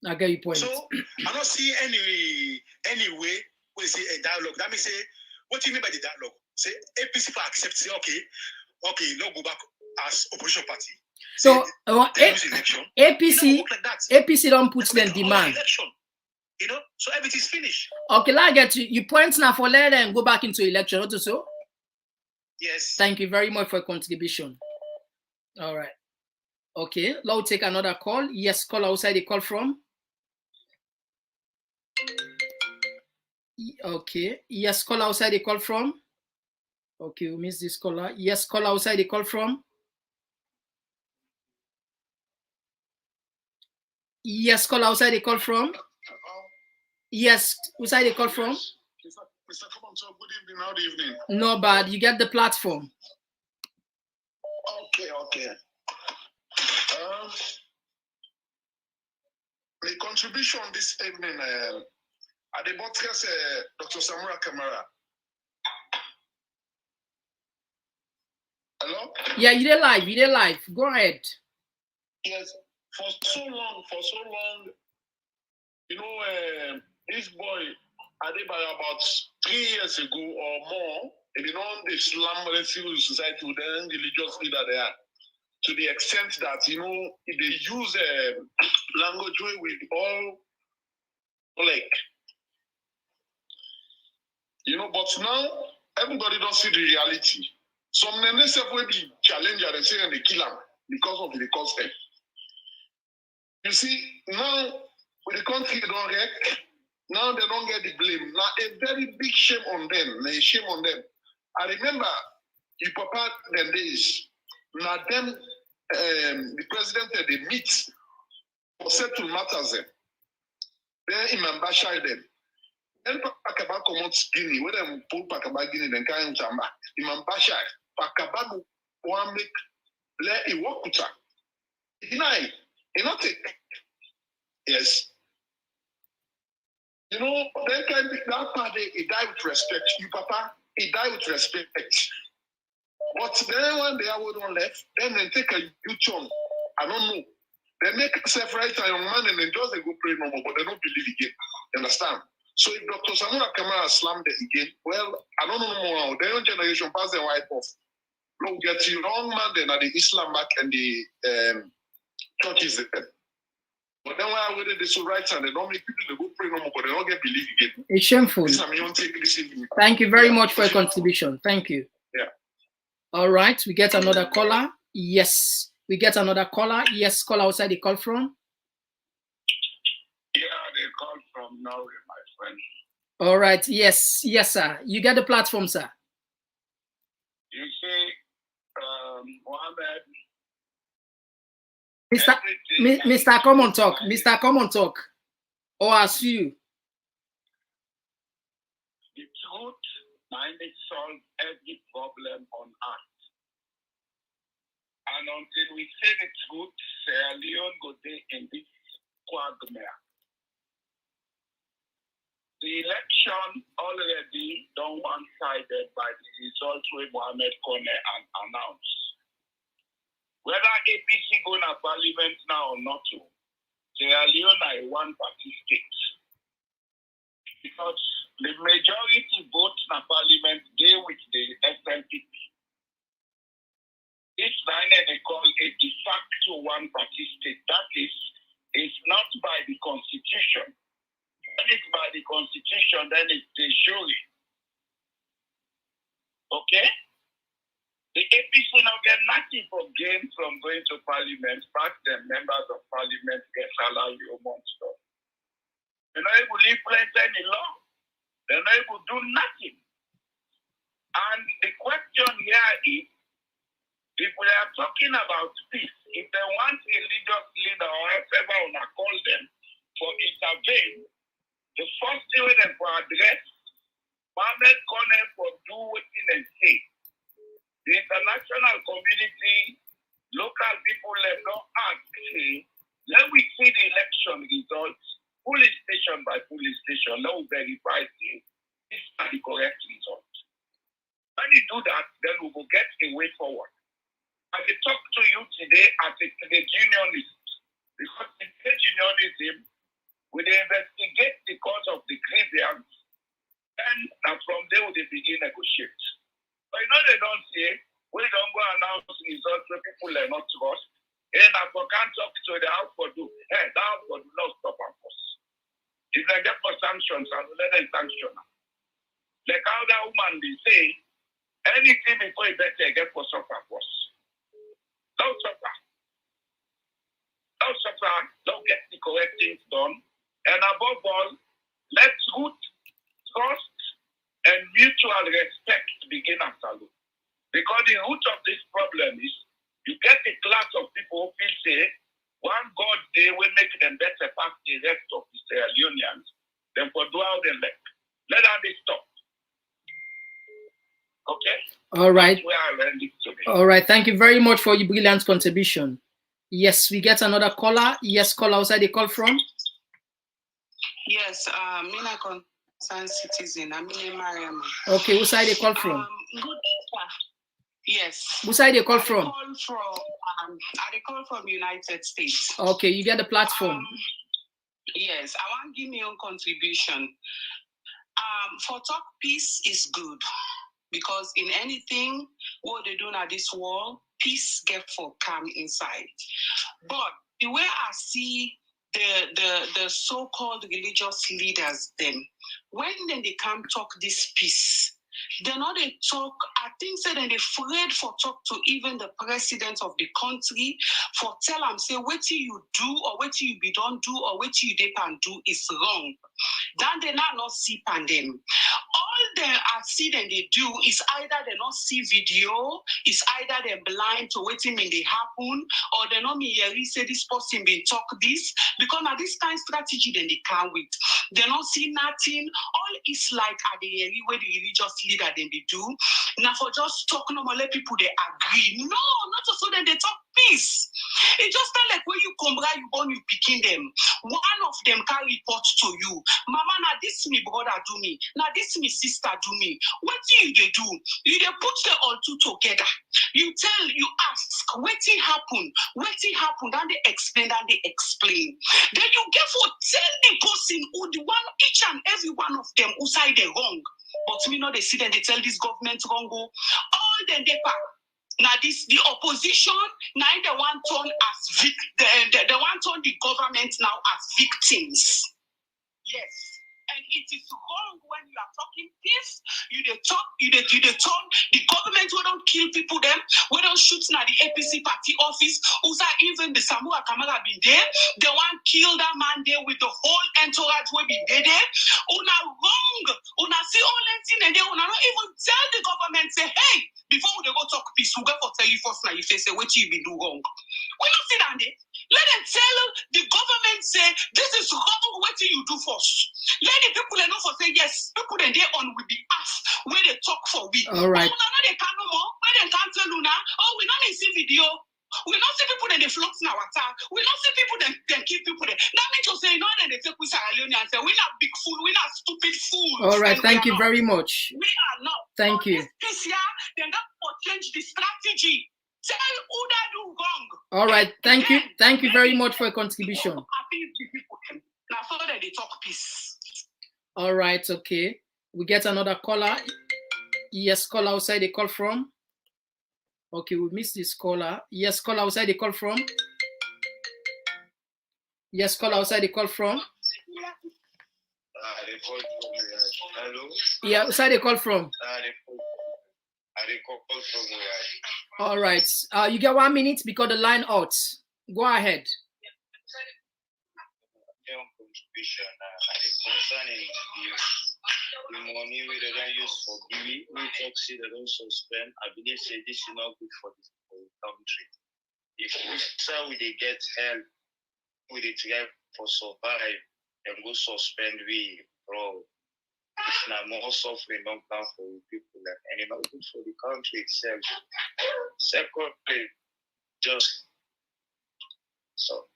I get your point. So I don't see any way we say a dialogue. That means say, what do you mean by the dialogue? Say APC for accept, say okay, not go back as opposition party. So APC APC don't put them demand. Election. You know, so everything's finished. Okay, I get you point now for let them go back into election. What to so? Yes. Thank you very much for your contribution. All right. Okay, let's take another call. Yes, call outside the call from. Okay. Yes, call outside the call from. Okay, we missed this caller. Yes, call outside the call from. Yes, call outside the call from. Yes, outside the call from. Mr. Komon-Tok, good evening. How do you evening? No bad. You get the platform. Okay. The contribution this evening at the podcast, Dr. Samura Kamara. Hello? Yeah, you did live. Go ahead. Yes, for so long, you know, this boy, I think about 3 years ago or more, you know, the Islam civil society with the religious leader there, to the extent that, you know, they use language with all, like, you know, but now everybody don't see the reality. Some NSF will be challenged and say they kill them because of the concept. You see, now with the country don't wreck, now they don't get the blame. Now a very big shame on them. A shame on them. I remember you papa them days. Now them the president they meet for settle matters them. Then Imam Bashar them. Then Pakaba come Guinea, when them pull Pakaba Guinea, then carry Chamba. Imam Bashar, Pakaba one make let it work with her. He not take. Yes. You know, then can be that part he died with respect. You papa, he died with respect. But then when they are on left, then they take a U-turn. I don't know. They make self right a young man and then just they go pray no more, but they don't believe again. You understand? So if Dr. Samura Kamara slammed it again, well, I don't know more. The young generation pass their wipe off. Look, get the wrong man then at the Islam back and the churches then. But then when I waited this right and they don't make people they go pray no more, but they don't get believe again. It's shameful. Thank you very much for your contribution. Thank you. Yeah. All right, we get another caller. Yes, we get another caller. Yes, call outside the call from. Yeah, they call from Norway, my friend. All right, yes, sir. You get the platform, sir. You see, Mohammed. Mr. Komon-Tok, Mr. Komon-Tok, or as you. The truth might solve every problem on earth. And until we say the truth, Sierra Leone go there in this quagmire. the election already done one-sided by the results where Mohamed Kone announced. Whether APC go to parliament now or not, Sierra Leone is one-party state. Because the majority votes in parliament deal with the SNPP. This line they call a de facto one-party state. That is not by the constitution. When it's by the constitution, then it's the jury. Okay? The APC now get nothing for gain from going to parliament, but the members of parliament get salary or monster. They're not able to implement any law. They're not able to do nothing. And the question here is, people are talking about peace. If they want a religious leader or whoever want to call them for intervene, the first thing they for address, Mohamed Kone for do what they say. The international community, local people, let not ask, let we see the election results, police station by police station, let we verify this is the correct result. When you do that, then we will get a way forward. I will talk to you today as a trade unionist, because in trade unionism, we investigate the cause of the grievance, and from there we begin negotiate. But you know they don't say, we don't go announce results where people are not trust, and I can't talk to the house for do, hey, the house for do not stop us. If they get for sanctions, I will let them sanction. Like how that woman they say, anything before you better get for suffer first. Don't suffer. Don't suffer. Don't get the correct things done. And above all, let root, trust, and mutual respect begin at Sano. Because the root of this problem is you get a class of people who say, one God day will make them better past the rest of the Sierra Leoneans, then for do how they let. Let them be stopped. Okay? All right. That's where I learned it today. All right. Thank you very much for your brilliant contribution. Yes, we get another caller. Yes, caller, outside the call from? Yes, Mina concerned citizen. I'm in Mariam. Okay, who side they call from? Good. Yes. Who side they call from? I call from United States. Okay, you get the platform. Yes, I want to give me own contribution. For talk peace is good, because in anything what they do at this world, peace get for calm inside. But the way I see the so-called religious leaders, them, when they come talk this peace, they're not they talk, I think that they're afraid for talk to even the president of the country for tell them, say, what you do or what you be don't do or what you they can do is wrong. Then they not see pandemic. All they are see them they do is either they not see video, is either they're blind to what mean they happen, or they not me say this person been talk this, because now this kind of strategy then they come with. They not see nothing. All is like at the area where the religious leader then they do. Now for just talk no more, let people they agree. No, not so then they talk peace. It just like when you come right, you born you picking them. One of them can report to you. Mama, now this me brother do me. Now this me sister do me. What do? You they put the all two together. You ask, what happened? Then they explain, then they explain. Then you get for tell the person who the one, each and every one of them who side they wrong. But me know they see them, they tell this government wrong. All them they pack. Now this the opposition, now they want turn as they want turn the government now as victims. Yes. And it is wrong when you are talking peace. You turn the government who don't kill people them, we don't shoot now the APC party office, who's even the Samura Kamara been there. They want kill that man there with the whole entourage will be there. Una wrong. Una see all that thing and they una not even tell the government say, hey, before they go talk peace, we go for tell you first now you say what you been do wrong. We don't sit down there. Let them tell the government say this is wrong, what do you do first? Let the people know for say yes, people then they on with the ass where they talk for we. All right. They can't no more. Where they can't tell Luna, oh, we don't see video. We don't see people that they float in our attack. We don't see people that kill people there. That means you say, no, then they take with Sierra Leone and say, we're not big fool, we're not stupid All right, thank you very much. We are not. Thank you. This year, they're not going to change the strategy. Tell who that do wrong. All right, thank you. Thank you very much for your contribution. Now, so that they talk peace. All right, okay. We get another caller. Yes, caller outside the call from. Okay, we missed this caller. Yes, caller outside the call from. Yes, caller outside the call from. Hello? Yeah, outside the call from. All right. You get 1 minute because the line out. Go ahead. Contribution concerning the money we don't use for BB, we talk see they don't suspend. I believe say this is not good for the country. If we say we they get help with it for survive and go suspend we bro. It's not more suffering don't come for the people and it's not good for the country itself. Secondly, just so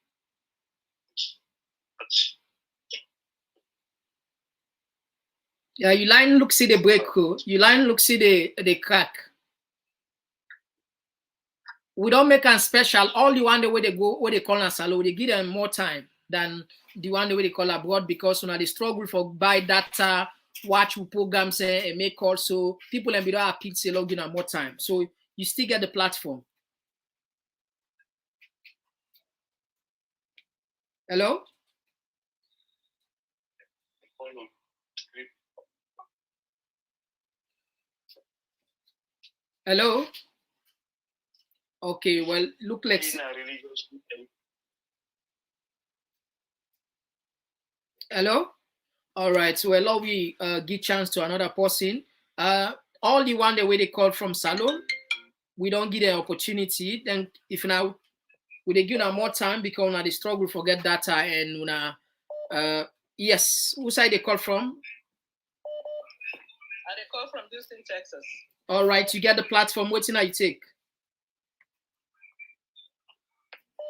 Yeah, you line look see the break. You line look see the crack. We don't make them special. All the one the way they go, where they call us Salo, they give them more time than the one the way they call abroad because they struggle for buy data, watch programs and make calls. So people and be don't have pizza login and more time. So you still get the platform. Hello? Hello? Okay, well, look like... Hello? All right, so well, we give chance to another person. All the one the way they call from Salon, we don't give the opportunity. Then if now we they give them more time because now they struggle for get data and yes, who side they call from? They call from Houston, Texas. All right, you get the platform. What now you take?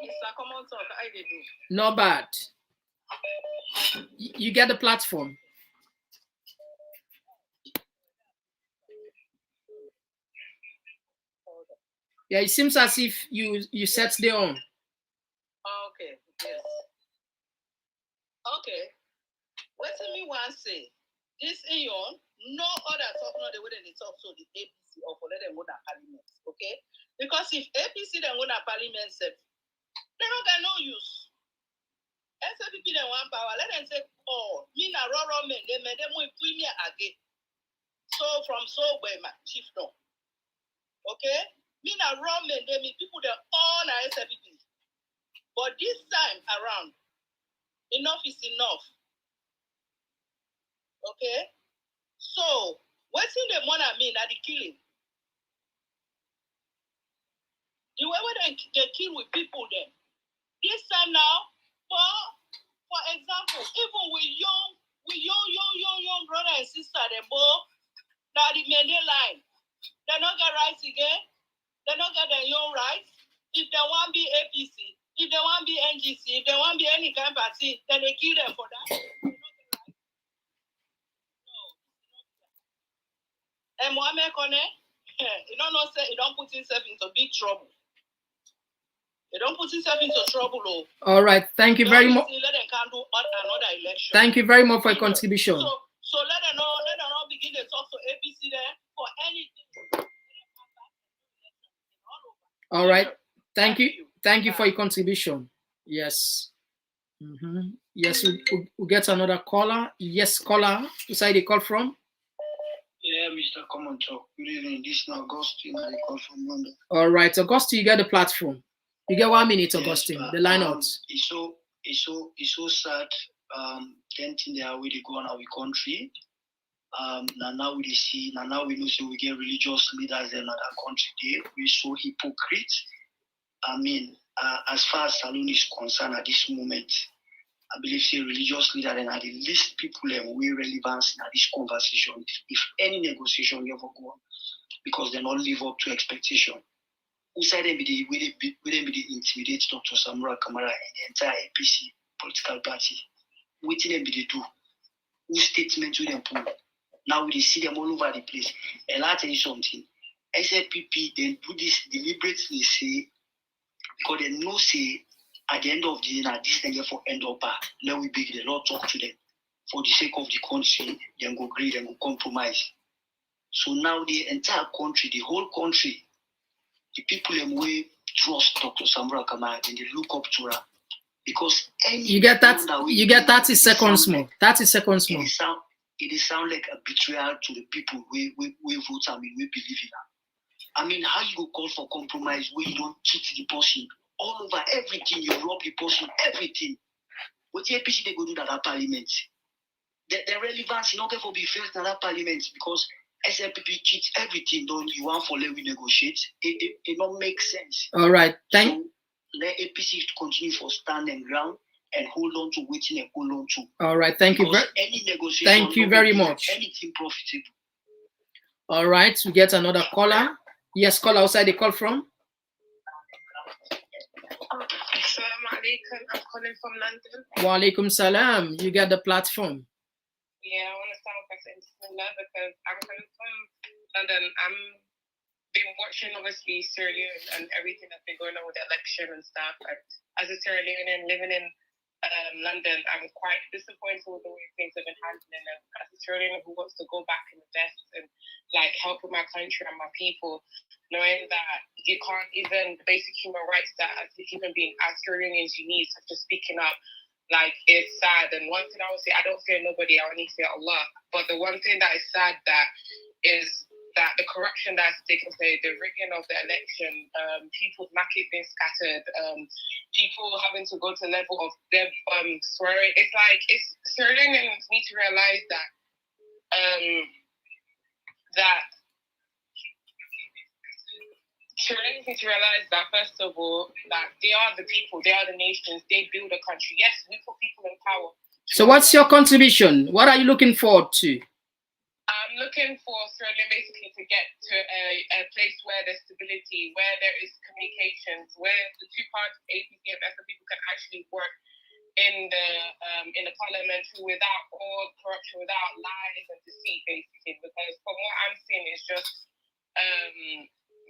Mr. Komon-Tok, how they do? Not bad. You get the platform. Yeah, it seems as if you set there on. Okay, yes. Okay. What do me want to say? This Eon, no other talk, no the way they talk so the APC or for let them go to parliament, okay? Because if APC then go to parliament, they don't get no use. SFP then one power, let them say, oh, me na rural men, they made them with premier again. So from so where my chief no. Okay? Me na rural men, they mean people that all na SFP. But this time around, enough is enough. Okay? So, what's in the money I mean at the killing? The way they kill with people then. This time now, for example, even with young brother and sister, they both now the men line. They don't get rights again. They don't get their own rights. If they want to be APC, if they want to be NGC, if they want to be any kind of party, then they kill them for that. And Mohamed Kone, you don't know, say he don't put himself into big trouble. He don't put himself into trouble. Oh. All right, thank you very much. Let them can do another election. Thank you very much for your contribution. So let them not begin to talk to APC there for anything. All right, thank you for your contribution. Yes. Yes, we get another caller. Yes, caller. Who side they call from? Yeah, Mr. Komon-Tok. Good evening. This is Augustine. I call from London. All right, Augustine, you get the platform. You get 1 minute, Augustine. Yes, the line out. It's so sad. Then they are where they go on our country. Now we see. Now we know so we get religious leaders in another country. We so hypocrite. I mean, as far as Salon is concerned at this moment, I believe say religious leaders are the least people with relevance in this conversation. If any negotiation ever go on, because they not live up to expectation. Who said they be the intimidate Dr. Samura Kamara and the entire APC political party? What did they do? Who statement to them put? Now we see them all over the place. And I'll tell you something. SFPP then do this deliberately, say, because they know, say, at the end of the day, now this thing for end up, let we beg the Lord talk to them. For the sake of the country, then go agree, then go compromise. So now the entire country, the whole country, the people them way trust Dr. Samura Kamara and they look up to her. Because you get that, you get 30 seconds more. 30 seconds more. It sound like a betrayal to the people we vote. I mean, we believe in her. I mean, how you go call for compromise where you don't cheat the person all over everything, you rob the person, everything. What the APC they go do that parliament? The relevance is not going to be felt in that parliament because SLPP cheats everything. Don't you want for let we negotiate? It don't make sense. All right, so let APC continue for standing ground and hold on to waiting and hold on to. All right, thank you. Any negotiation, thank you very much. Anything profitable. All right, we get another caller. Yes, caller outside the call from. Assalamu alaikum. I'm calling from London. Wa alaikum salam. You got the platform. Yeah, I want to start by saying Bismillah because I'm coming from London. I'm been watching obviously Sierra Leone and everything that's been going on with the election and stuff. And as a Sierra Leonean living in London, I'm quite disappointed with the way things have been handling. And as a Sierra Leonean who wants to go back and invest and like help with my country and my people, knowing that you can't even the basic human rights that as a human being, as Sierra Leoneans you need, such as speaking up. Like, it's sad. And one thing I would say, I don't fear nobody, I only fear Allah. But the one thing that is sad that is that the corruption that's taken place, the rigging of the election, people's market being scattered, people having to go to the level of them swearing. It's like, Sierra Leoneans need to realize that Sierra need to realize that, first of all, that they are the people, they are the nations, they build a country. Yes, we put people in power. So what's your contribution? What are you looking forward to? I'm looking for Sierra Leone basically to get to a place where there's stability, where there is communications, where the two parts, APC and SO people, can actually work in the parliament without all corruption, without lies and deceit, basically. Because from what I'm seeing, it's just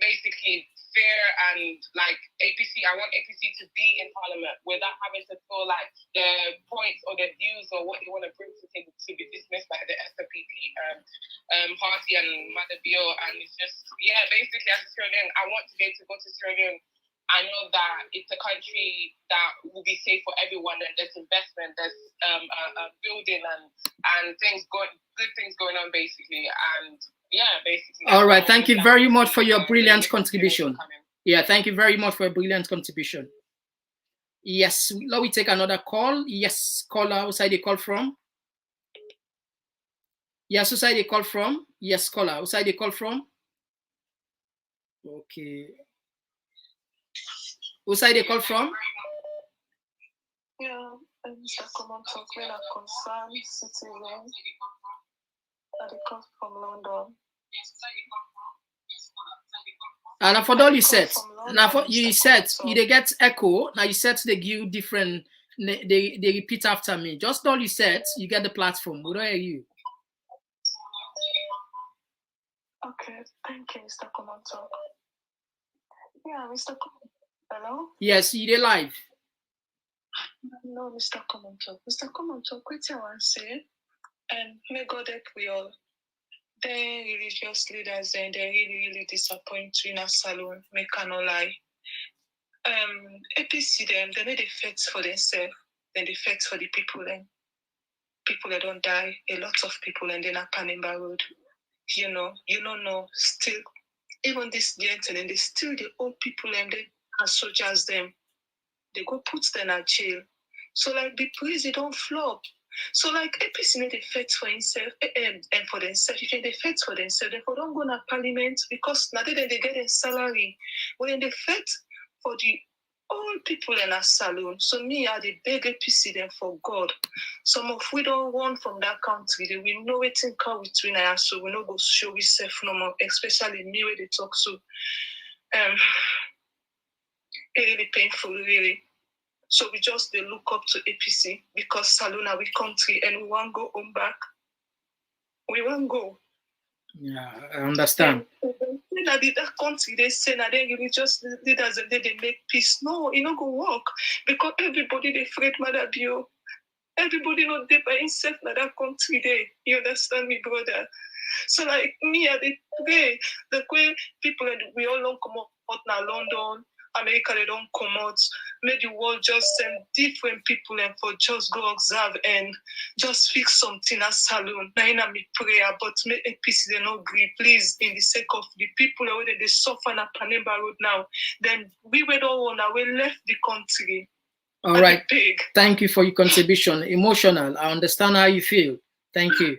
basically fair and like APC. I want APC to be in parliament without having to feel like the points or the views or what they want to bring to the table to be dismissed by the SPP party and Mother Bio. And it's just, yeah, basically as a Sierra Leone, I want to be able to go to Sierra Leone. I know that it's a country that will be safe for everyone, and there's investment, there's building and things good things going on basically. And yeah, basically. All right. Thank you very much for your brilliant contribution. Yeah, thank you very much for a brilliant contribution. Yes, let me take another call. Yes, caller, outside the call from. Yes, outside the call from. Yes, caller, outside the call from. Okay. Outside the call from. Yeah, Mr. Komon-Tok, when I'm concerned, citizen, I call from London. And for all you said, now for you said you get echo. Now you said they give different. They repeat after me. Just all you said, you get the platform. What are you? Okay, thank you, Mr. Komon-Tok. Yeah, Mr. Hello. Yes, you're live. No, Mr. Komon-Tok. Mr. Komon-Tok, what I want to say, and may God help we all. The religious leaders, they really disappoint in a salon, make no lie. APC them, they need effects for themselves, then the effects for the people then. People that don't die, a lot of people and then a Panimba Road. You don't know, still, even this gentleman, they still the old people and they are soldiers them. They go put them in jail. So like the police, they don't flop. So like APC need effects for himself and for themselves. If they effect for themselves, they don't go to parliament because now they get a salary. When they effect for the old people in a salon. So me, I the beg APC them for God. Some of we don't want from that country. We know it in car between us, so we no go show we self no more, especially me where they talk so. It really painful, really. So we just they look up to APC because Salona we country and we want to go home back. We won't go. Yeah, I understand. That country, they say that they religious leaders and they make peace. No, it not go work because everybody they afraid Mother Bio. Everybody not there by himself in that country there. You understand me, brother? So like me, I did pray the way people and we all don't come out now London, America they don't come out. Make the world just send different people and for just go observe and just fix something at saloon. Now in me prayer, but make a peace they not agree. Please, in the sake of the people already they suffer na Panema Road now. Then we were all on our way left the country. All right. Thank you for your contribution. Emotional. I understand how you feel. Thank you.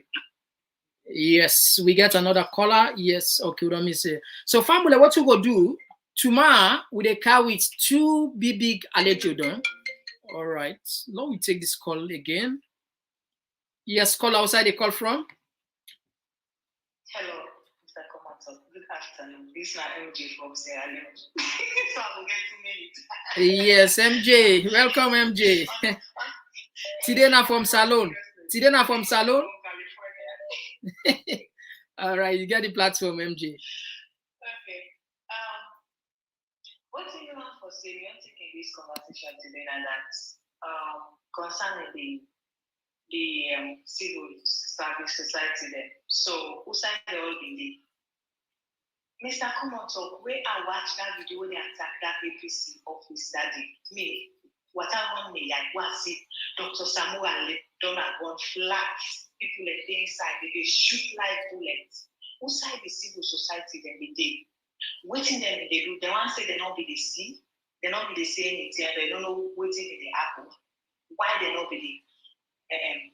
Yes, we get another caller. Yes, okay, let me say. So, family, what you go do tomorrow with a car with two big allegedon. All right, let me take this call again. Yes, call outside. They call from. Hello, Mr. Komon-Tok. Good afternoon. This is MJ from Sierra Leone. So I will get 2 minutes. Yes, MJ. Welcome, MJ. Today now from Salon. Today now from Salon. All right, you get the platform, MJ. Okay. What do you want for say? We are taking this conversation today, and that's concerning the civil service society there. So, who signed the whole thing? Mr. Komon-Tok, where I watched that video when they attacked that APC office that day, me, what I want me, like, was it Dr. Samura done a gun flat, people at the inside, they shoot live bullets. Who side the civil society then they did? Waiting them they do, they want to say they don't be the see, they don't be the say anything, they don't know waiting in the apple. Why they don't be the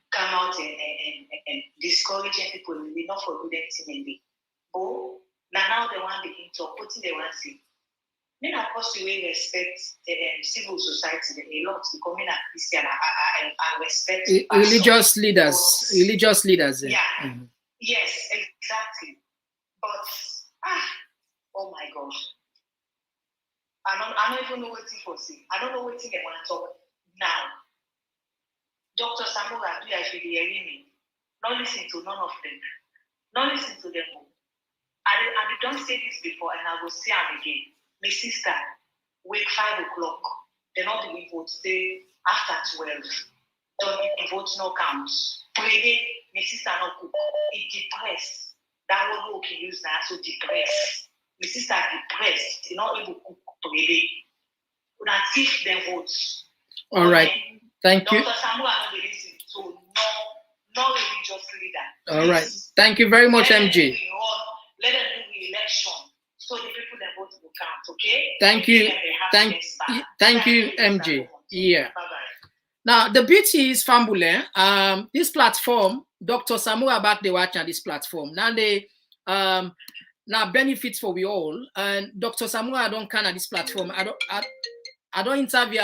come out and discouraging people, they not for good anything in the oh. Now they want to begin to put in the one thing. Then of course we respect civil society a lot becoming a Christian. I respect religious leaders. Religious leaders. Yeah. Mm-hmm. Yes, exactly. But oh my gosh. I don't even know what to say. I don't know what they want to talk now. Dr. Samura, do you actually hear me? Not listen to none of them. Not listen to them. I don't say this before, and I will say them again. My sister, wake 5 o'clock. They not doing vote. Stay after 12. Don't vote no counts. Pray. My sister not cook. It depressed. That one who can use now so depressed. My sister depressed. You not able to cook. Pray. When I teach them votes. All right. Thank you. Dr. Samura not listen. So no religious leader. All right. Thank you very much, MJ. Let them do the election so the people that vote will count, okay? Thank you. Thank you, MJ. Yeah. Bye-bye. Now, the beauty is, Fambule, this platform, Dr. Samura back the watch on this platform. Now, they now benefits for we all. And Dr. Samura don't can at this platform. I don't interview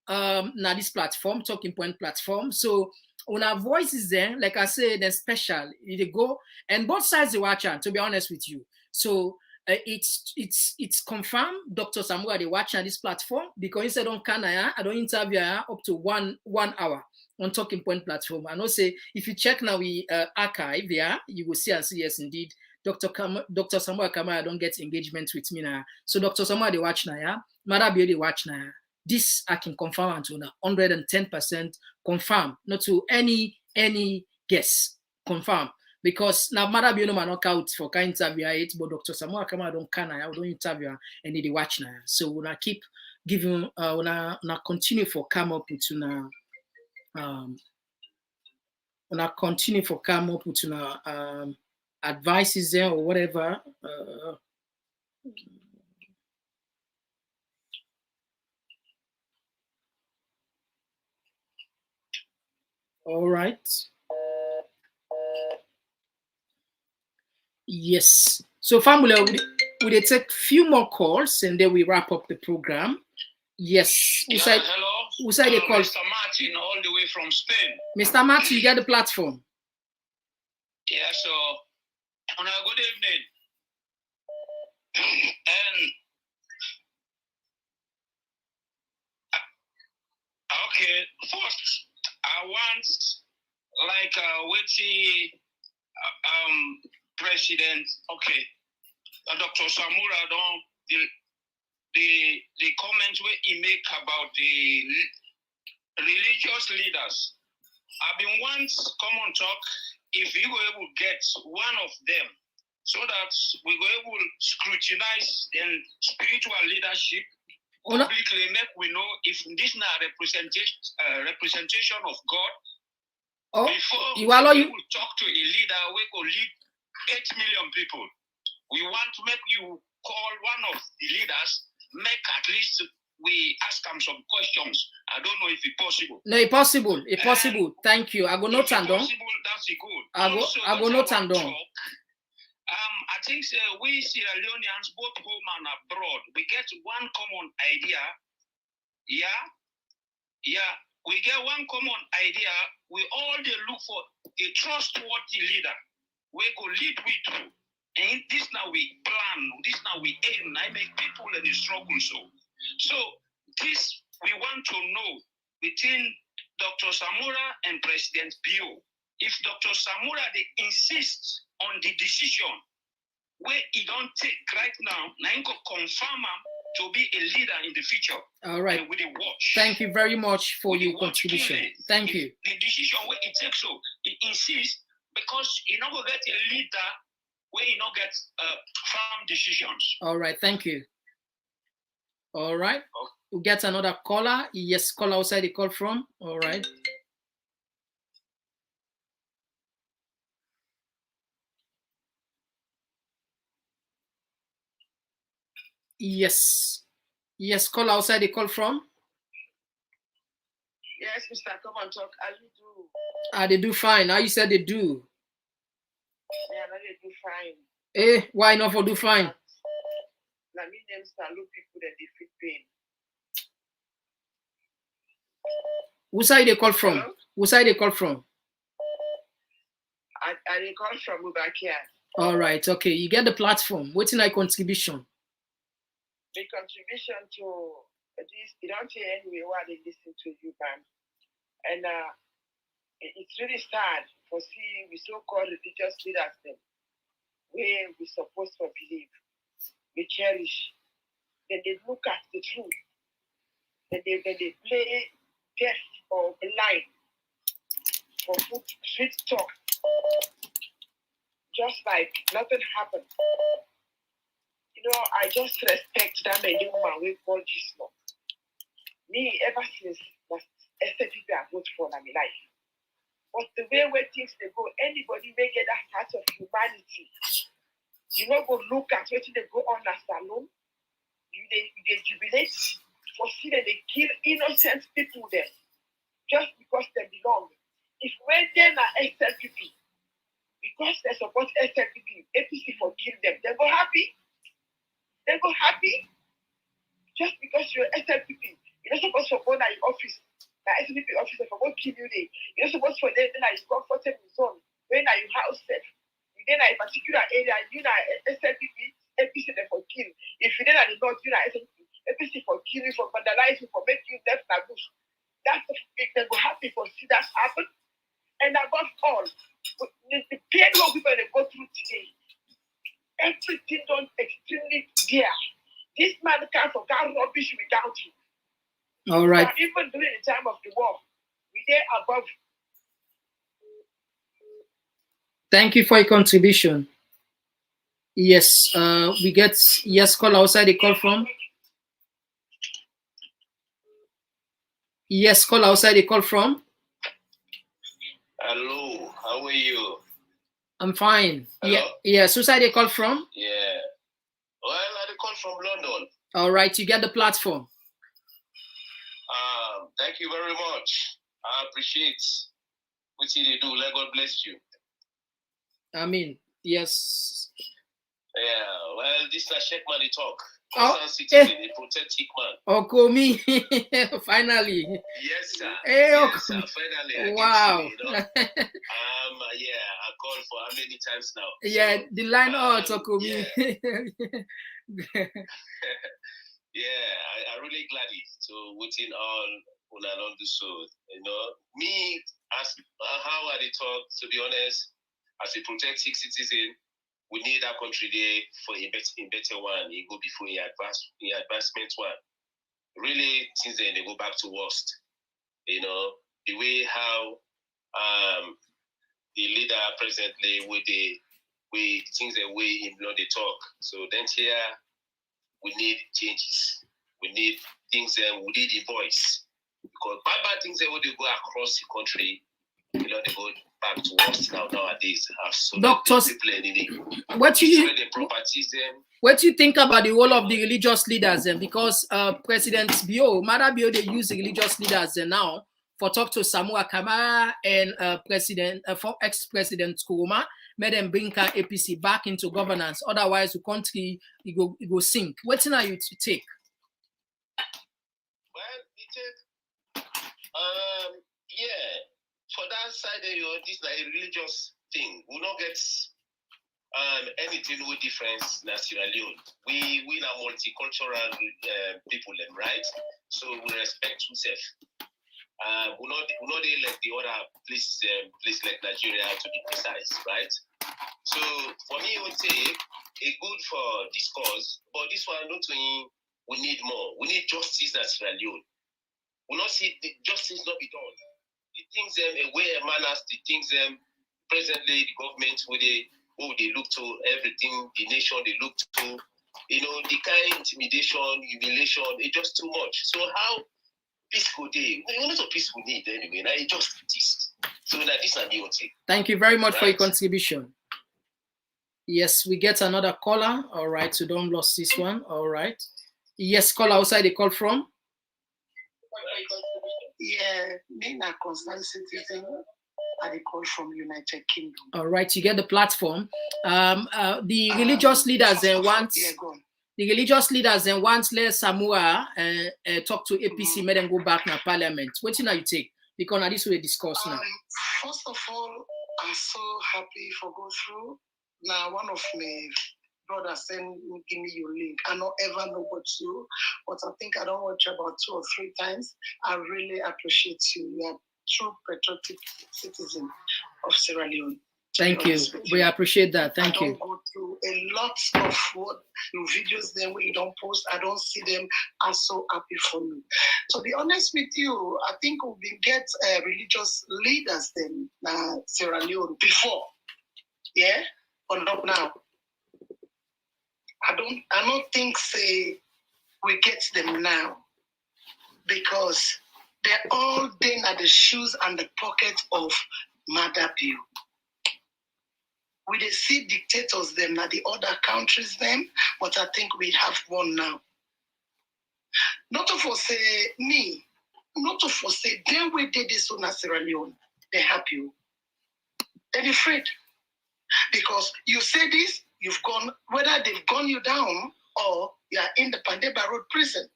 now this platform, talking point platform. So, on our voices there, like I said, they're special. They go and both sides they watch on, to be honest with you. So it's confirmed. Dr. Samura they watch on this platform because instead on Canada, I don't interview her up to one hour on Talking Point platform. And also if you check now we archive there, you will see and see yes indeed. Dr. Samura Kamara don't get engagement with me now. So Dr. Samura they watch now, yeah. Marabi they watch now. This I can confirm to 110% confirm, not to any guess, confirm. Because now Marabi no man knock out for kind interview it, but Dr. Samura Kamara don't interview and they watch now. So when I keep giving when I continue for come up with when I continue for come up with advices there or whatever. All right. Yes. So, family, we take few more calls and then we wrap up the program. Yes. Hello. Who said they call? Mr. Martin, all the way from Spain. Mr. Martin, you get the platform. Yeah. So, on a good evening. And okay, first I want like President, okay, Dr. Samura, the comments where he make about the religious leaders. I've been once Komon-Tok, if we go able to get one of them, so that we go able to scrutinize the spiritual leadership publicly, make we know if this is not representation of God. Before we will talk to a leader, we go lead 8 million people. We want to make you call one of the leaders, make at least we ask them some questions. I don't know if it's possible. No, it's possible. It's possible. Thank you. I go note and down. That's good. I go note and down. I think we Sierra Leoneans, both home and abroad, we get one common idea. Yeah. We get one common idea. We all they look for a trustworthy leader. We go lead we do. And this now we plan. This now we aim. I make people in the struggle So this we want to know between Dr. Samura and President Bio. If Dr. Samura they insist on the decision where he don't take right now, I go confirm him to be a leader in the future. All right. With a watch. Thank you very much for your contribution. Thank you. The decision where he takes he insists because he not gonna get a leader where he not get firm decisions. All right. Thank you. All right. We'll get another caller. Yes, caller outside the call from. All right. Yes. Yes, call outside the call from. Yes, Mr. Komon-Tok, how you do? They do fine. How you said they do? Yeah, they do fine. Why not for do fine? Let me name salute people that they feel pain. Who side they call from? Hello? Who side they call from? I they call from Ubakia. All right, okay. You get the platform. What's in my contribution? The contribution to this, you don't hear anyway why they listen to you, man. And it's really sad for seeing we so-called religious leaders them, where we supposed to believe, we cherish. Then they look at the truth. Then they play deaf or blind for sweet talk. Just like nothing happened. You know, I just respect that many woman with God Jesus. Me, ever since that SFP I voted for in my life. But the way where things they go, anybody may get that heart of humanity. You know, go look at what they go on as Sano. They jubilate for see that they kill innocent people there just because they belong. If when they are SLPP, because they support SLPP, APC for kill them, they go happy. They go happy just because you're SLPP. You're not supposed to go to your office. The SLPP officer for go kill you there. You're not supposed to then like comfortable zone. When are you house safe? Then a particular area, you know SLPP, APC they for kill. If you then at the north, you know SLPP, APC for killing, for vandalizing, for making left na bush. That's the they go happy for see that happen. And above all, the pain of people they go through today, everything done extremely dear. This man can't forget rubbish without you. All right. Now, even during the time of the war, we there above. Thank you for your contribution. Yes, we get yes call outside the call from. Yes, call outside the call from. Hello, how are you? I'm fine. Hello? Yeah, yes. Who side they call from? Yeah. Well, I call from London. All right, you get the platform. Thank you very much. I appreciate what you do. Let God bless you. I mean, yes. Yeah, well, this is a Sheikh man talk. They protect Hickman. Okomi, finally. Yes, sir. Yes, sir. Finally, wow. I called for how many times now? Yeah, the line out, Okomi. Yeah. I really glad to waiting on Unalondu so. You know, me as how I talk, to be honest, as a protected citizen, we need that country there for a better one. You go before the advancement one. Really, since then they go back to worst. You know, the way how the leader presently with the things the way him they talk. So then here we need changes. We need things that we need a voice. Because bad things that when they go across the country, they go back to worst nowadays. So Doctors, what do you think about the role of the religious leaders? Because President Mada Bio, they use the religious leaders now for talk to Samura Kamara and for ex-president Kuruma, made them bring APC back into governance. Otherwise, the country it go sink. What are you to take? Well, yeah, for that side, this is like a religious thing. We don't get anything with difference in Sierra Leone. We are multicultural people, right? So we respect ourselves. We're not like the other places like Nigeria to be precise, right? So for me, I would say a good for discourse, but this one not we need more. We need justice in Sierra Leone. We not see the justice not be done. The things away manners, the things presently the government where they look to everything, the nation they look to, the kind of intimidation, humiliation, it's just too much. So how peaceful day? We not a peaceful need anyway. Now it just exists. So that this is new thing. Thank you very much for your contribution. Yes, we get another caller. All right, so don't lose this one. All right. Yes, caller outside the call from. Yeah, being a concerned citizen, I call from United Kingdom. All right, you get the platform. The religious leaders want the religious leaders want let Samura talk to APC, make them go back na parliament. What you take? Because now this we discuss now. First of all, I'm so happy for go through. Now one of my brother give me your link. I don't ever know what you, but I think I don't watch about 2 or 3 times. I really appreciate you. You are true patriotic citizen of Sierra Leone. Thank you. We appreciate that. Thank you. I don't go through a lot of what your videos there where you don't post. I don't see them. I'm so happy for you. To be honest with you, I think we get religious leaders in Sierra Leone before. Yeah? But not now. I don't think say we get them now because they're all then at the shoes and the pocket of Mada Bio. We they see dictators them at the other countries them, but I think we have one now. Not to say me, not to say them we did this on Sierra Leone, they happy. They're afraid. Because you say this, you've gone, whether they've gone you down or you are in the Pandeba Road prison.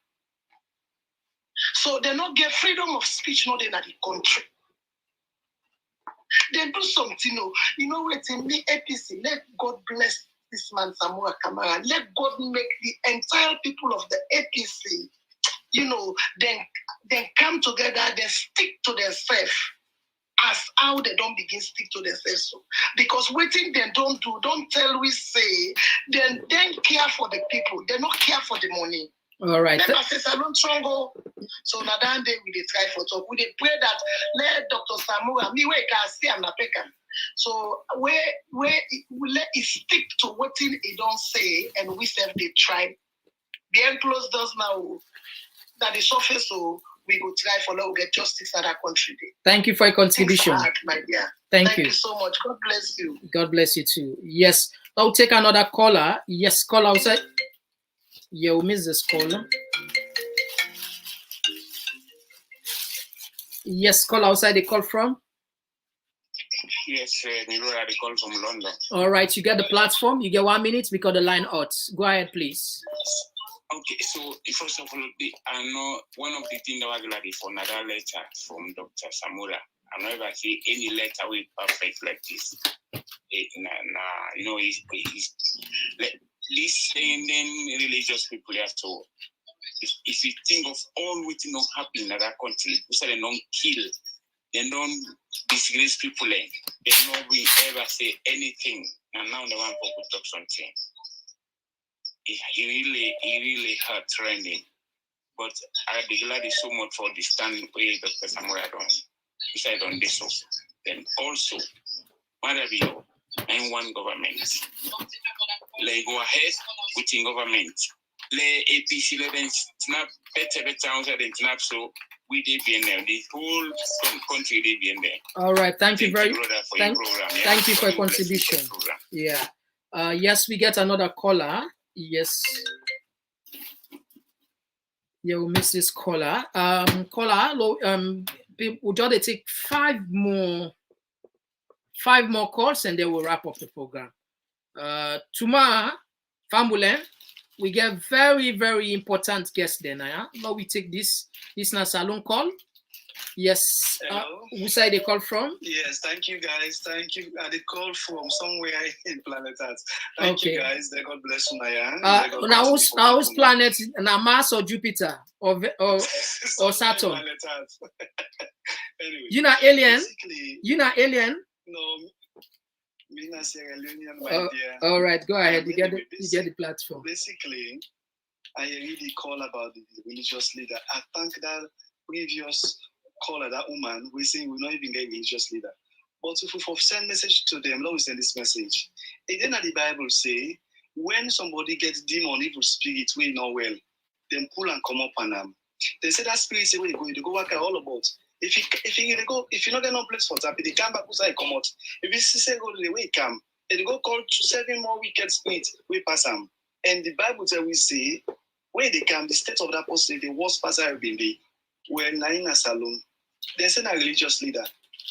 So they not get freedom of speech, not in the country. They do something, you know what in me APC, let God bless this man Samura Kamara. Let God make the entire people of the APC, then come together, they stick to themselves. As how they don't begin stick to themselves. So. Because waiting they don't do, don't tell we say, then care for the people. They not care for the money. All right. Then I say Salon Trongo. So now that day we try for talk. We pray that let Dr. Samura me where can see I'm not pecking. So where we let it stick to waiting he don't say and we say they try. The end close does now that the surface so we will try for now get justice at our country. Thank you for your contribution. Hard, my dear. Thank you so much. God bless you. God bless you too. Yes. I'll take another caller. Yes, call outside. Yeah, we miss this caller. Yes, call outside the call from. Yes, Nirora, the call from London. All right, you get the platform. You get 1 minute because the line out. Go ahead, please. Okay, so first of all, I know one of the things that was ready for another letter from Dr. Samura. I never see any letter with perfect like this. He's listening religious people here. So if you think of all what not happen in that country, so they don't kill, they don't disgrace people, they don't we ever never say anything. And now the one who could talk something. He really hurt trending. But I'd be glad so much for the stand way Dr. Samura done. Decide on this. Then also, Marabio, and one government. Let go ahead with in government. Let APC let them snap better outside and snap so we did be in there. The whole country did be in there. All right, thank you very much. Thank you for your contribution. Yeah. Yes, we get another caller. Yes. Yeah, we miss this caller. Caller, we'll just take five more calls and then we'll wrap up the program. Tomorrow, Fambulen, we get very, very important guest then. Now we take this na salon call. Yes. Which side they call from? Yes, thank you guys. Thank you. They call from somewhere in planet Earth. Thank you guys. God bless you, now whose planet? Now Mars or Jupiter or Saturn? Planet Earth. Anyway, you not alien? You not alien? No. Me not Sierra Leonean, my dear. All right, go ahead. You get the platform. Basically, I really call about the religious leader. I thank that previous caller, that woman, we say we not even get religious leader. But if we send message to them, let we send this message. Again, the Bible say, when somebody gets demon, evil spirit, we know well, then pull and come up on them. They say that spirit say, where you go, you go work all about. If you not get no place for that, they come back outside, come out. If you say go the way come, they go call 7 more wicked spirits, we pass them. And the Bible tell we say, where they come, the state of that person, the worst pastor have been there. We're in a salon. They send a religious leader.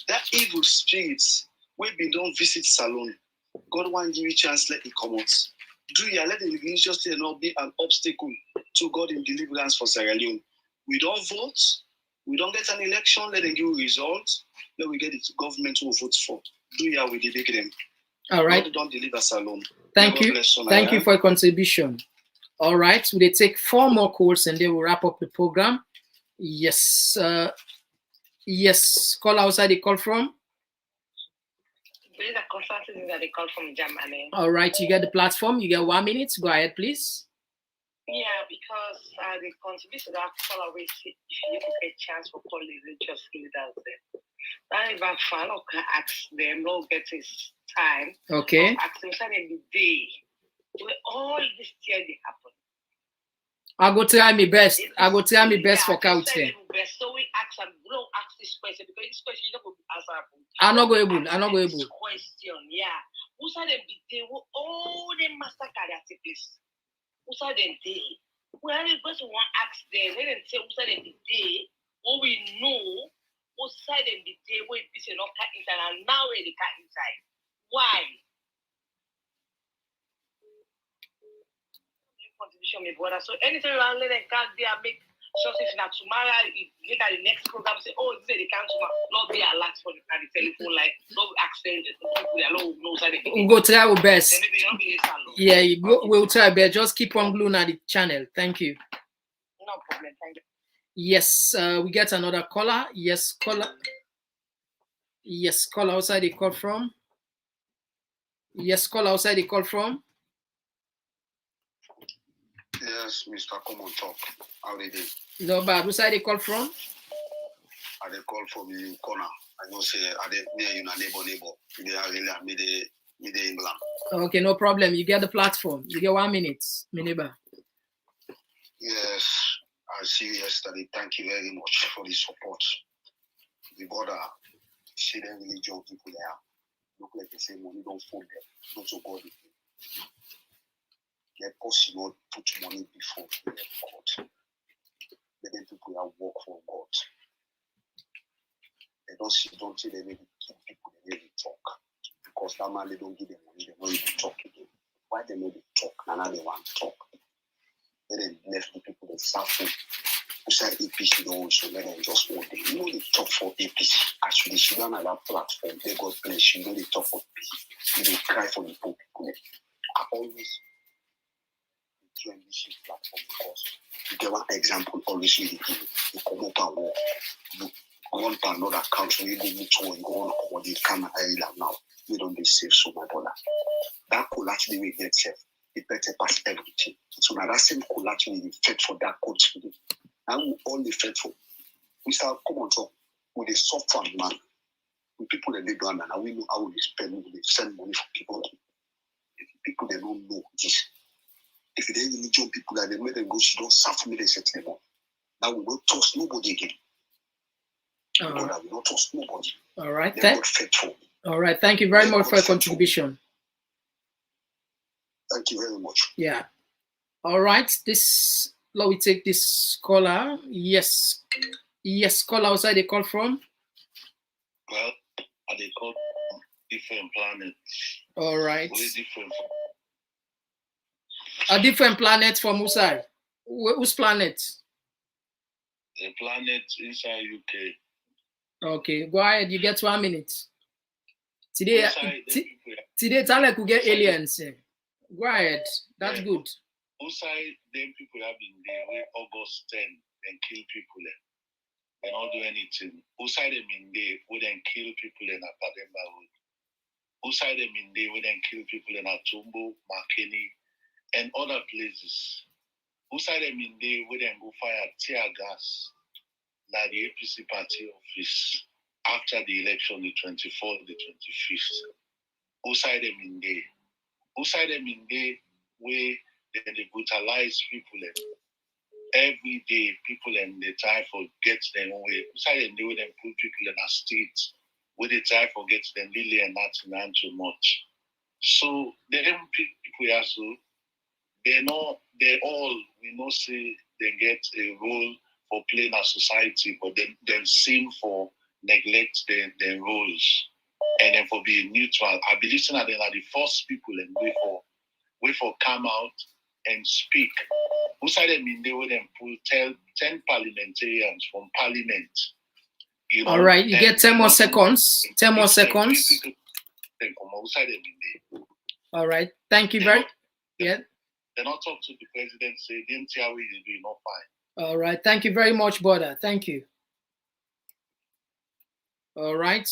That evil spirits, when we don't visit salon, God want give you a chance, let it come out. Do you let the religious leader not be an obstacle to God in deliverance for Sierra Leone? We don't vote. We don't get an election, let them give results. Then we get the government who vote for. Do ya with the big them. All right. God don't deliver salon. Thank you. Thank you for your contribution. All right. So they take 4 more calls and then we'll wrap up the program. Yes. Yes. Call outside the call from. There's a consultant that they call from Germany. All right. You get the platform. You get 1 minute. Go ahead, please. Yeah, because the contribution that people always say, if you get a chance for calling religious leaders there. That is not fun. Okay, ask them, no get his time. Okay. Ask them the day where all this year they happen. I go try my best. For count them. So we ask them, don't ask this question because this question you don't go answer. I'm not going able. This question, yeah. Who said them the day where all the master carriers take place? Who said them day? Well, the person want ask them. They didn't say who said them the day. What we know. Who said them the day where it's not cut inside and now where they cut inside? Why? Contribution, my brother. So anything around let them can't there make sure if not tomorrow, if later the next program say, oh, they can't tomorrow, not be alert for the telephone line, not accent the people they alone knows that they we'll go try our best. Yeah, we'll try our best. Just keep on gluing at the channel. Thank you. No problem. Thank you. Yes, we get another caller. Yes, caller. Yes, caller outside the call from. Yes, caller outside the call from. Yes, Mr. Komon-Tok. How are you doing? No bad. Who side they call from? I they call from you corner. I know say I they near you neighbor. They are really mid England. Okay, no problem. You get the platform. You get 1 minute, my neighbor. Yes, I see you yesterday. Thank you very much for the support. The border, see them really young people there. Look like the same money don't fold them. Not so God. Let us not put money before God. Let them people that work for God. They don't see they maybe keep people they maybe talk. Because that man they don't give them money, they don't even talk again. Why they maybe talk? Now they want to talk. Let them left the people that suffer. Who said APC don't also let them just hold them. You know they talk for APC. Actually, she don't have that platform. They God bless you. You know they talk for APC. They cry for the poor people. I always join this platform because you get one example always with the people. You come up and walk. You go on to another country, you go meet one, you go on and come and now. we don't be safe, so my brother. That collapse we get safe, it better pass everything. So now that same collapse we fed for that country. And we all the fed for. We start Komon-Tok with a soft fund man. With people that they don't and we know how we spend, we send money for people. If people they don't know this. If they religion people that they make them go, she don't suffer me, they set them up. Now we don't trust nobody again. God, we don't trust nobody. All right. All right. Thank you very much for your contribution. Thank you very much. Yeah. All right. Let me take this caller. Yes. Yes, caller outside they call from. Well, they call different planets. All right. Way different. A different planet from whose side? Whose planet? A planet inside UK. Okay, go ahead. You get 1 minute. Today, Talek will get aliens. Go ahead. That's good. Outside, them people have been there where August 10 and kill people. They don't do anything. Outside them in there, we then kill people in Apademba Road. Outside them in there, we then kill people in Atumbo, Makeni, and other places. Outside them in there, we then go fire tear gas like the APC party office after the election, the 24th, the 25th. Outside them in there. Outside them in there, where they brutalize people. Every day, people and they try to get them away. Outside them, they will then put people in a street where they try to get them really and not too much. So, them people also, they all, we know, say they get a role for playing a society, but they seem for neglect their roles and then for being neutral. I believe that they are the first people and way for come out and speak. Outside them in they would then pull 10 parliamentarians from parliament. You know, all right, you get 10 more seconds. 10 more seconds. Then come outside them in there. All right, thank you very much. Yeah. They not talk to the president, say, didn't see how we is doing, not fine. All right, thank you very much, brother. Thank you. All right,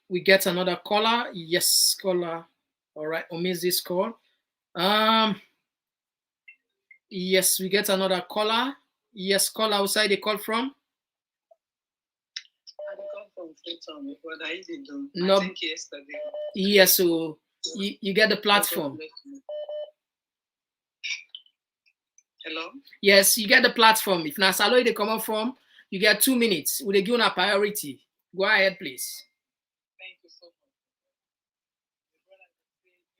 we get another caller. Yes, caller. All right, we'll miss this call. Yes, we get another caller. Yes, caller outside they call from. I call from Freetown. What I did do, No. I think yesterday. Yes, so you get the platform. Hello? Yes, you get the platform. If Nasalo they come up from, you get 2 minutes. Will they give you a priority? Go ahead, please. Thank you so much.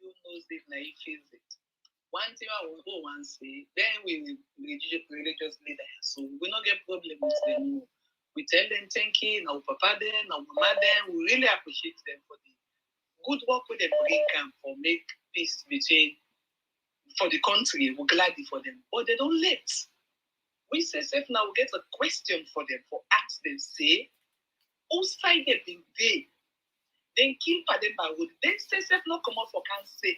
You knows it, now he feels it. One thing I will go and say, then we religious leaders, so we not get problem with them. We tell them thank you, now papa them, now mama them. We really appreciate them for the good work with them bring camp for make peace between for the country. We're glad for them, but they don't let. We say safe now. We get a question for them for ask them say, whose side they been they? Then kill Pademba Road. Then say safe no come out for can say,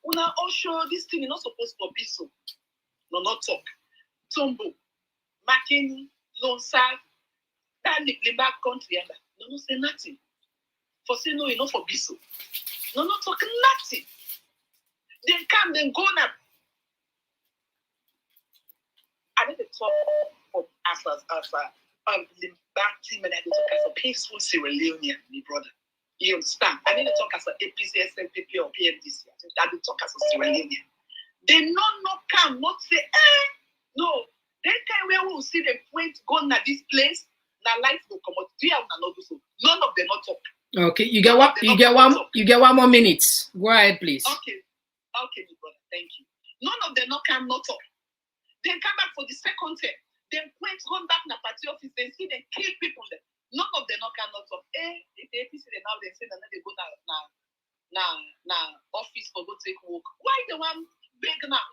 una all sure this thing is not supposed to be so. No, not talk. Tombo, Makini, Lonsa, that back country and that. No, say nothing. For say no, enough for be so. No, not talk nothing. Then come, then go now. I need to talk for as back team and I need to talk as a peaceful Sierra Leonean, my brother. You understand? I need to talk as an APC, SNPP, or PMDC. I need to talk as a Sierra Leonean. They not come, not say, no. They can where we will see them point going at this place. Now life will come out. Do you have not do so? None of them not talk. Okay, you get one. You get 1 more minute. Go ahead, please. Okay, my brother. Thank you. None of them not come, not talk. Then come back for the second term. Then point run back na party office. Then see them kill people there. None of them not come, not talk. If the APC they now they say that they go na office for go take work. Why they want big now?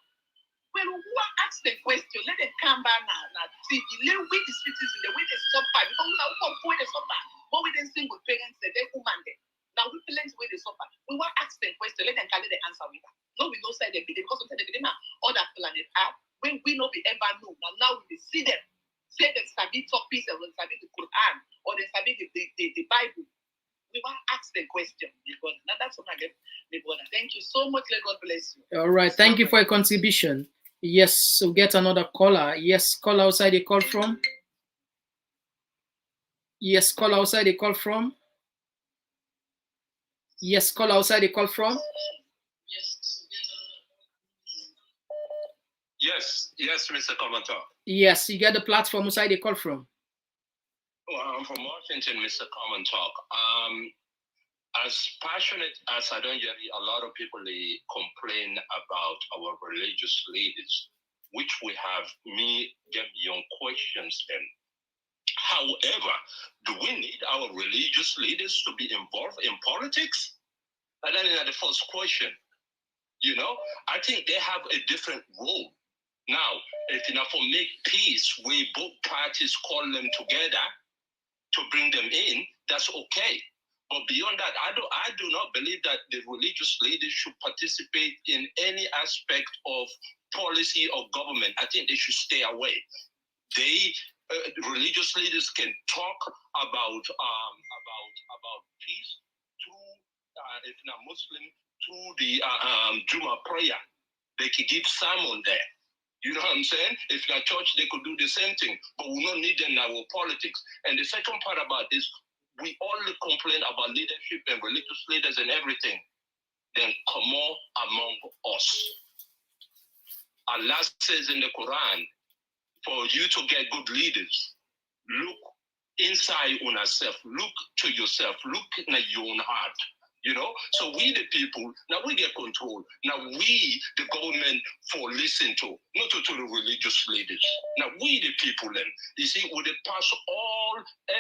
When who ask the question, let them come back now TV. Let with the citizens the way they suffer. Because we now come point they suffer. But we didn't single parents they woman there. Now we parents where they suffer. We want ask them question, let them carry the answer with that. No, we know side they be because sometimes they be now other planet Earth. When we know we ever know. Now we see them. Say they sabi talk peace and they sabi the Quran or they sabi the Bible. we want to ask the question. Because that's what I get, brother. Thank you so much. Let God bless you. All right. Thank you for your contribution. Yes, so get another caller. Yes, call outside the call from. Yes, call outside the call from. Yes, call outside the call from. Yes, Mr. Komon-Tok. Yes, you get the platform outside the call from. Well, I'm from Washington, Mr. Komon-Tok. As passionate as I don't hear a lot of people they complain about our religious leaders, which we have me get young questions then. However, do we need our religious leaders to be involved in politics? And then the first question, you know, I think they have a different role. Now, if you know, for make peace, we both parties call them together to bring them in, that's okay. But beyond that, I do not believe that the religious leaders should participate in any aspect of policy or government. I think they should stay away. Religious leaders can talk about peace through, if not Muslim, through the Juma prayer. They could give sermon there. You know what I'm saying? If not church, they could do the same thing. But we don't need them in our politics. And the second part about this, we all complain about leadership and religious leaders and everything. Then come on among us. Allah says in the Quran, for you to get good leaders, look inside on yourself, look to yourself, look in your own heart. You know, so we the people, now we get control. Now we, the government, for listen to, not to the religious leaders. Now we the people then, you see, we pass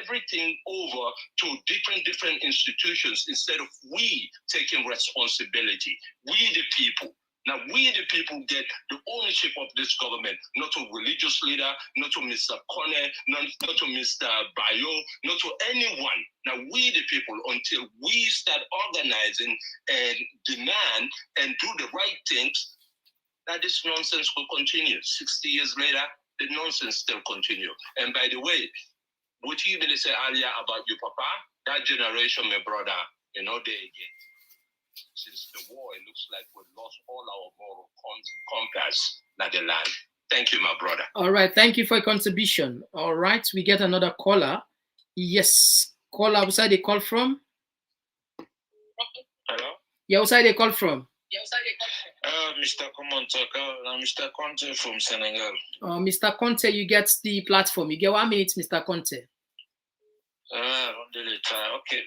everything over to different institutions instead of we taking responsibility. We the people. Now we the people get the ownership of this government, not to religious leader, not to Mr. Kone, not to Mr. Bayo, not to anyone. Now we the people, until we start organizing and demand and do the right things, that this nonsense will continue. 60 years later, the nonsense still continue. And by the way, what you even say earlier about your papa, that generation, my brother, you know, they again. Since the war, it looks like we've lost all our moral compass in the land. Thank you, my brother. All right, thank you for your contribution. All right, we get another caller. Yes, caller outside the call from. Hello? Yeah, outside the call from. Mr. Komon-Tok, I'm Mr. Conte from Senegal. Mr. Conte, you get the platform. You get 1 minute, Mr. Conte. Really try. Okay,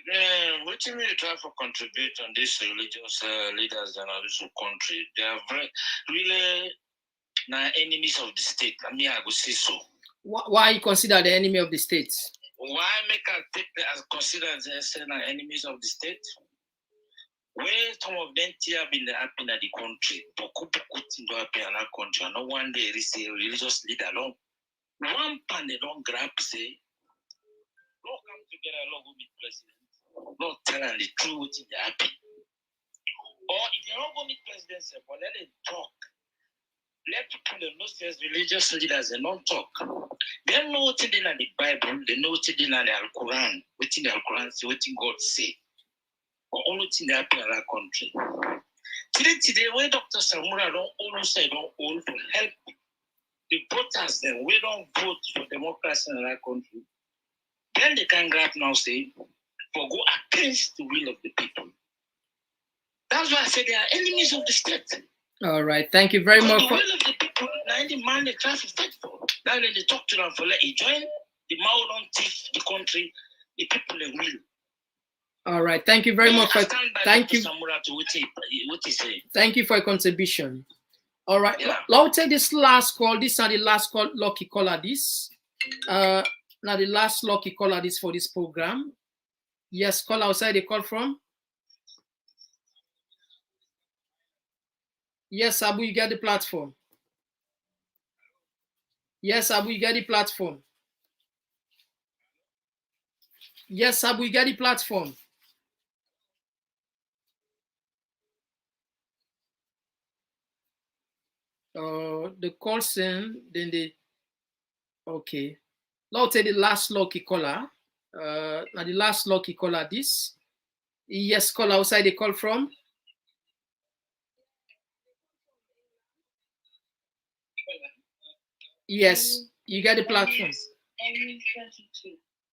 what do you mean try for contribute on these religious leaders in our country? They are really now enemies of the state. I mean, I would say so. Why you consider the enemy of the state? Why make I take them as consider as enemies of the state? Where some of them have been happening in the country, but in our country, no one day is a religious leader alone. One pan they don't grab say. Not come together along with the president, not tell them the truth in the happy. Or if you don't go meet president, but let them talk. Let people know as religious leaders and not talk. They know what in the Bible, they know what in the Quran, what in the Quran say, what God say. Or only thing that happen in our country. Today, where Dr. Samura don't always say don't all to help the voters then we don't vote for democracy in our country. Then they can grab now say, for go against the will of the people. That's why I say they are enemies of the state. All right, thank you very much. The will of the people, now the man they try to fight for. Now they talk to them for let it join, the Mao don't thief the country, the people they will. All right, thank you very much. Thank you. Thank you for your contribution. All right, yeah. Let's take this last call. These are the last call, lucky caller. This. Now the last lucky caller is for this program. Yes, call outside the call from. Yes, Abu, you get the platform. Yes, Abu, you get the platform. Yes, Abu, you get the platform. The call send, then the okay. Now take the last lucky caller. Now the last lucky caller this. Yes, call outside the call from. Yes, you get the platform.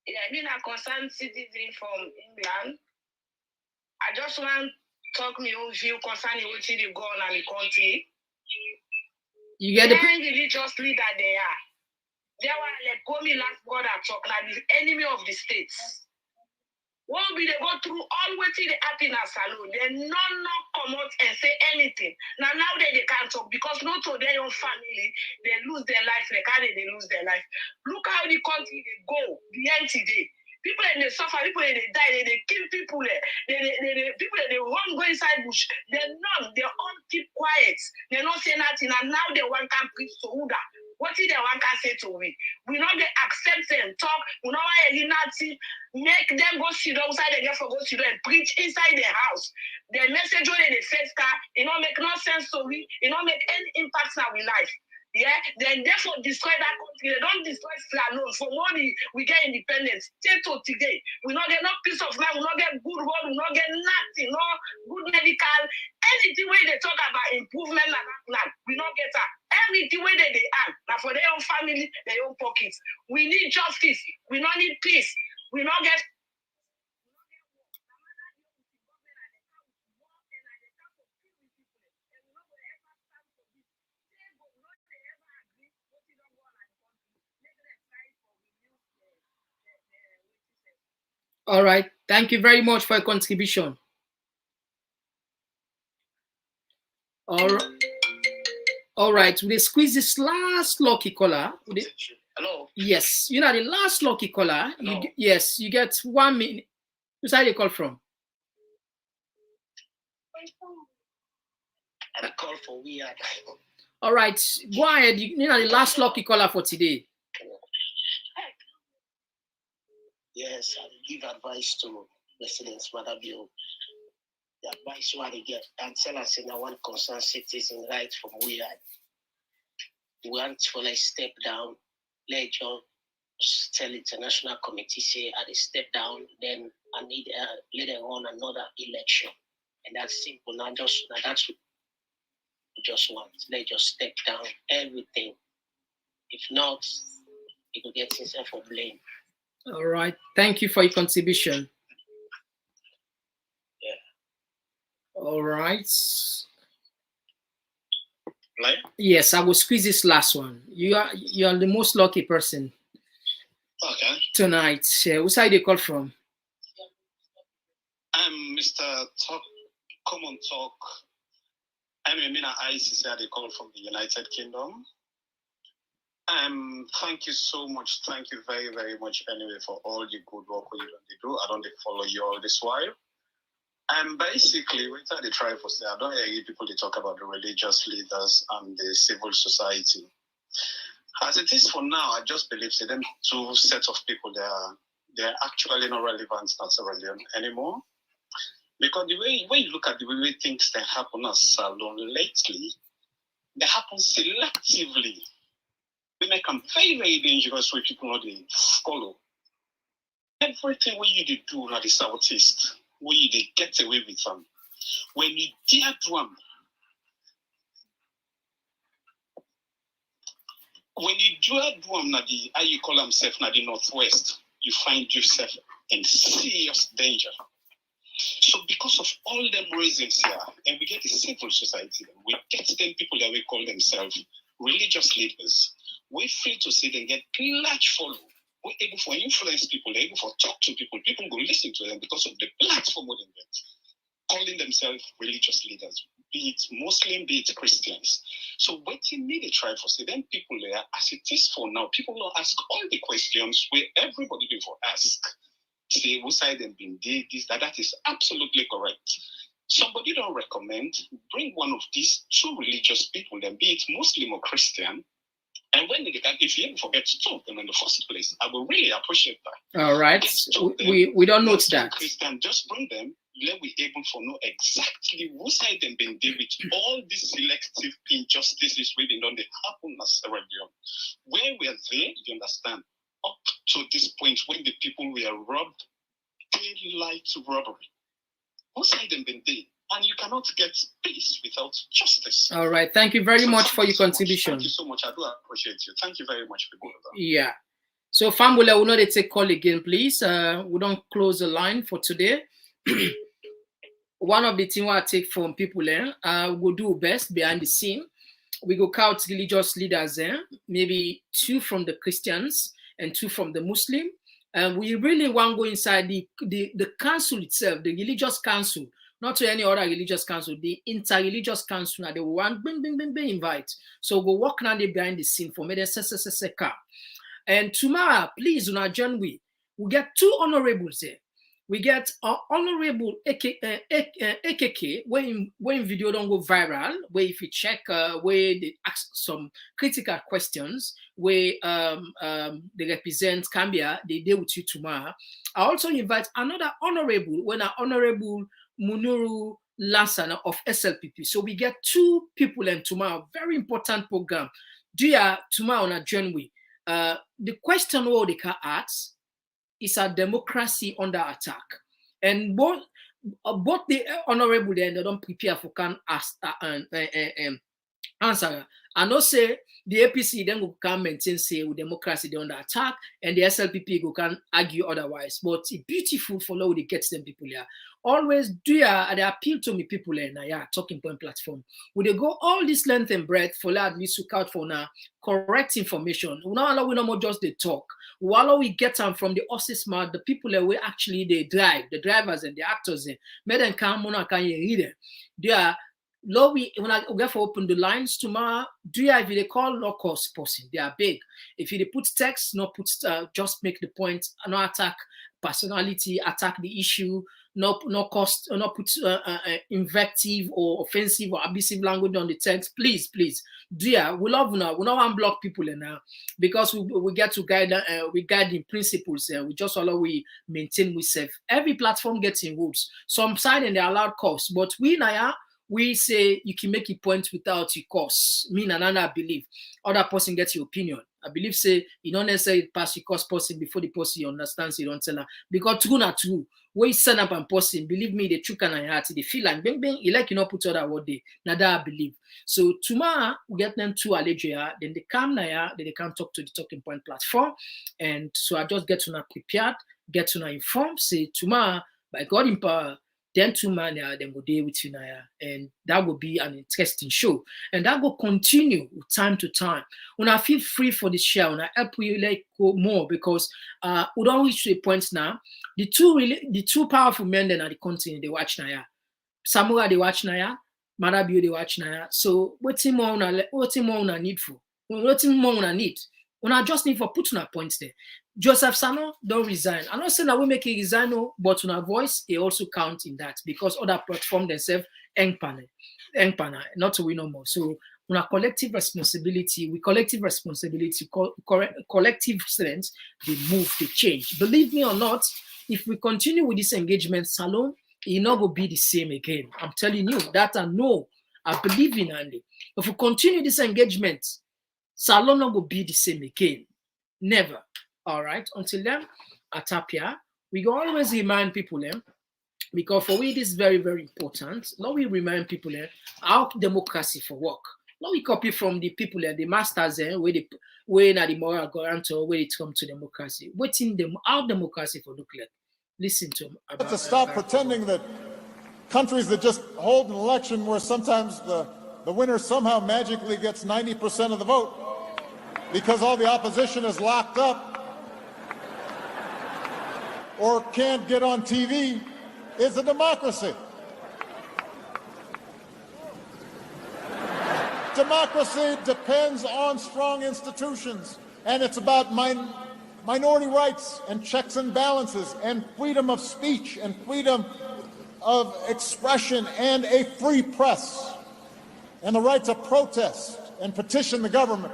Yeah, being a concerned citizen from England, I just want to talk my own view concerning what they go on in the country. You get the religious leader they are. They were like Komi last brother talk like the enemy of the states. Won't be they go through all what they happen at Sano. They not come out and say anything. Now they can't talk because not to their own family, they lose their life. Like how they lose their life. Look how the country they go, the end today. People they suffer, people they die, they kill people. People they run go inside bush. They all keep quiet. They not say nothing. And now they want to preach to Uda. What did they want to say to we? We not get accept them, talk. We not want any nothing. Make them go sit outside the for go sit and preach inside their house. The message when they face car, it don't make no sense to we. It don't make any impact on our life. Yeah, then therefore destroy that country. They don't destroy Sano. For money, we get independence. Till to today, we not get no peace of mind. We not get good road. We not get nothing. No good medical. Anything where they talk about improvement like that, we not get that. Everything where they are. Now for their own family, their own pockets. We need justice. We not need peace. We not get. All right. Thank you very much for your contribution. All right. We'll squeeze this last lucky caller. Hello. Yes. You know the last lucky caller. Yes. You get 1 minute. Who's that you call from? I call for weird. All right. Go ahead. You know the last lucky caller for today. Yes, I give advice to residents, Mother Bill. The advice what they get and tell us in one concerned citizen right from weird. We want to like step down, let John tell international committee say I step down, then I need later on another election. And that's simple. Now that's what we just want. They just step down everything. If not, it will get himself for blame. All right. Thank you for your contribution. Yeah. All right. Right? Yes, I will squeeze this last one. You are the most lucky person. Okay. Tonight. Who's side you call from? I'm Mr. Komon-Tok. I'm a Mina ICC, they call from the United Kingdom. Thank you so much. Thank you very, very much anyway for all the good work you do. I don't follow you all this while. Basically, what I try for say, I don't hear people they talk about the religious leaders and the civil society. As it is for now, I just believe them two sets of people they're actually not relevant necessarily anymore. Because the way when you look at the way things that happen at Salon lately, they happen selectively. They make them very, very dangerous where people know they follow. Everything what you do at the Southeast, where they get away with them. When you dare do them, when you dare do them, how you call themselves na the Northwest, you find yourself in serious danger. So because of all them reasons here, and we get the civil society, we get them people that we call themselves religious leaders. We're free to see them get large follow. We're able to influence people, they're able to talk to people. People go listen to them because of the platform they get. Calling themselves religious leaders, be it Muslim, be it Christians. So what you need to try for say them people there, as it is for now, people will ask all the questions where everybody before ask. Say who side them being did this, that is absolutely correct. Somebody don't recommend, bring one of these two religious people, then be it Muslim or Christian. And when they can, if you ever forget to talk them in the first place, I will really appreciate that. All right. We don't note that. Christian, just bring them, let we able to know exactly who side them been deal with all these selective injustices within on the happen as a region. Where were they, you understand, up to this point when the people were robbed, daylight robbery. Who side them been there? And you cannot get peace without justice. All right. Thank you very much for your contribution. Thank you so much. I do appreciate you. Thank you very much for both of them. Yeah. So, Fambula, we'll not take call again, please. We don't close the line for today. One of the things I take from people, we'll do best behind the scene. We go count religious leaders, maybe 2 from the Christians and 2 from the Muslim. And we really want to go inside the council itself, the religious council, not to any other religious council, the inter-religious council. Now they want invite. So we'll walk now behind the scene for me. And tomorrow, please, on our journey, we get 2 honorables there. We get honorable AKK, when video don't go viral, where if you check, where they ask some critical questions, where they represent Cambia, they deal with you tomorrow. I also invite another honorable, when an honorable Munuru Lansana of SLPP. So we get 2 people and tomorrow, very important program. Do you tomorrow on a journey? The question what they can ask is a democracy under attack, and both the honorable they don't prepare for can ask answer. I know say the APC then go can maintain say with democracy they under attack, and the SLPP go can argue otherwise. But it's beautiful for how they get them people here. Always do they appeal to me people here now, talking point platform. Would they go all this length and breadth for at least look out for now correct information? We not allow we no more just they talk. While we get them from the horses mouth, the people that we actually they drive, the drivers and the actors, make them come on can you read it? They are low when I get for open the lines tomorrow. Do you if they call no cost person? They are big. If you put text, no put just make the point, no attack personality, attack the issue, no cost, no put invective or offensive or abusive language on the text. Please, dear, we love now. We don't want to block people now because we get to guide. We guide in principles. We just allow we maintain we safe. Every platform gets in rules. Some side and they allow costs, but we now. We say you can make a point without your cost. Me and another believe. Other person gets your opinion. I believe say you don't necessarily pass your cost person before the person understands you don't tell her. Because true not true. When you send up and person, believe me, the true can heart. They feel like bang bang, you like you not put other word day. Now that I believe. So tomorrow we get them to Allegia, then they come now, then they can talk to the talking point platform. And so I just get to now prepared, get to now informed, say tomorrow, by God in power. Then 2 man then go day with you now, and that will be an interesting show, and that will continue time to time. When I feel free for this show, when I help you like go more because we don't reach to a point now. The two powerful men then at the continent they watch now, Samura they watch now, Marabio they watch now. So what's more una need for? What's more una need? When I just need for putting a point there. Joseph Sano don't resign. I'm not saying that we make a resign, but on our voice, they also count in that because other platforms themselves empana, not to win no more. So on our collective responsibility, collective strength, they move, they change. Believe me or not, if we continue with this engagement, Salon, it not will be the same again. I'm telling you that I know. I believe in Andy. If we continue this engagement, Salon not will be the same again. Never. All right. Until then, at Tapia, we go always remind people because for we it is very, very important. Now we remind people how democracy for work. Now we copy from the people the masters where the moral guarantor where it comes to democracy. Waiting them how democracy for look like. Listen to them. To stop pretending that countries that just hold an election where sometimes the winner somehow magically gets 90% of the vote because all the opposition is locked up or can't get on TV is a democracy. Democracy depends on strong institutions, and it's about minority rights and checks and balances and freedom of speech and freedom of expression and a free press and the right to protest and petition the government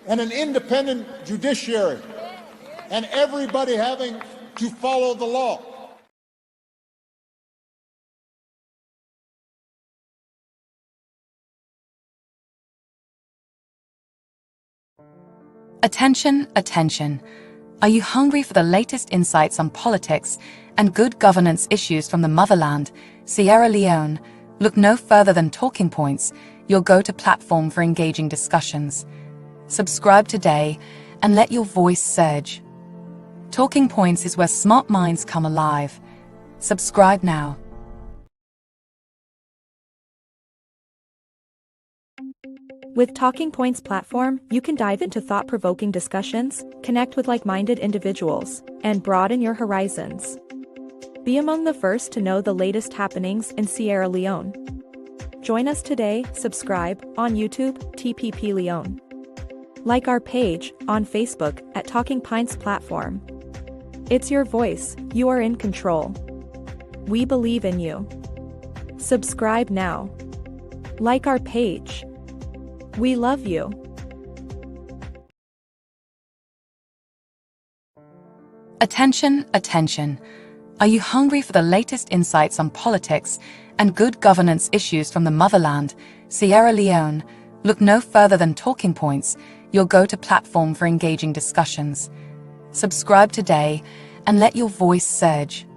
and an independent judiciary and everybody having to follow the law. Attention, attention. Are you hungry for the latest insights on politics and good governance issues from the motherland, Sierra Leone? Look no further than Talking Points, your go-to platform for engaging discussions. Subscribe today and let your voice surge. Talking Points is where smart minds come alive. Subscribe now. With Talking Points platform, you can dive into thought-provoking discussions, connect with like-minded individuals, and broaden your horizons. Be among the first to know the latest happenings in Sierra Leone. Join us today, subscribe on YouTube, TPP Leone. Like our page on Facebook at Talking Points platform. It's your voice, you are in control. We believe in you. Subscribe now. Like our page. We love you. Attention, attention. Are you hungry for the latest insights on politics and good governance issues from the motherland, Sierra Leone? Look no further than Talking Points, your go-to platform for engaging discussions. Subscribe today and let your voice surge.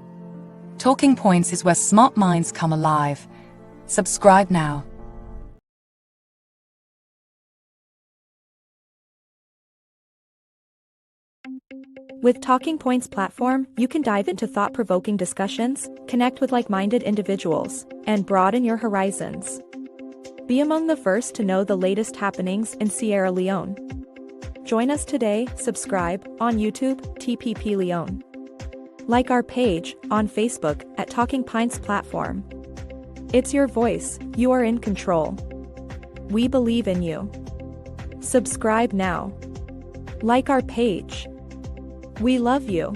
Talking Points is where smart minds come alive. Subscribe now. With Talking Points platform, you can dive into thought-provoking discussions, connect with like-minded individuals, and broaden your horizons. Be among the first to know the latest happenings in Sierra Leone. Join us today, subscribe on YouTube, TPP Leone. Like our page on Facebook at Talking Points platform. It's your voice, you are in control. We believe in you. Subscribe now. Like our page. We love you.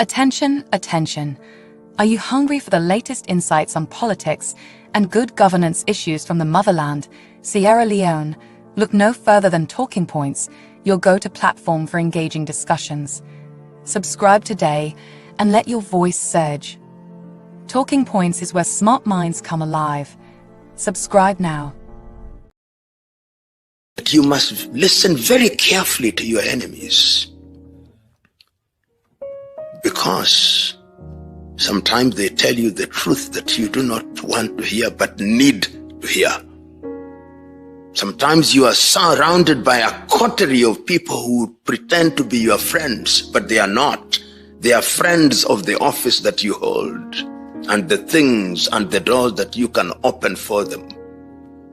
Attention, attention. Are you hungry for the latest insights on politics and good governance issues from the motherland, Sierra Leone? Look no further than Talking Points, your go-to platform for engaging discussions. Subscribe today and let your voice surge. Talking Points is where smart minds come alive. Subscribe now. But you must listen very carefully to your enemies, because sometimes they tell you the truth that you do not want to hear but need to hear. Sometimes you are surrounded by a coterie of people who pretend to be your friends, but they are not. They are friends of the office that you hold and the things and the doors that you can open for them.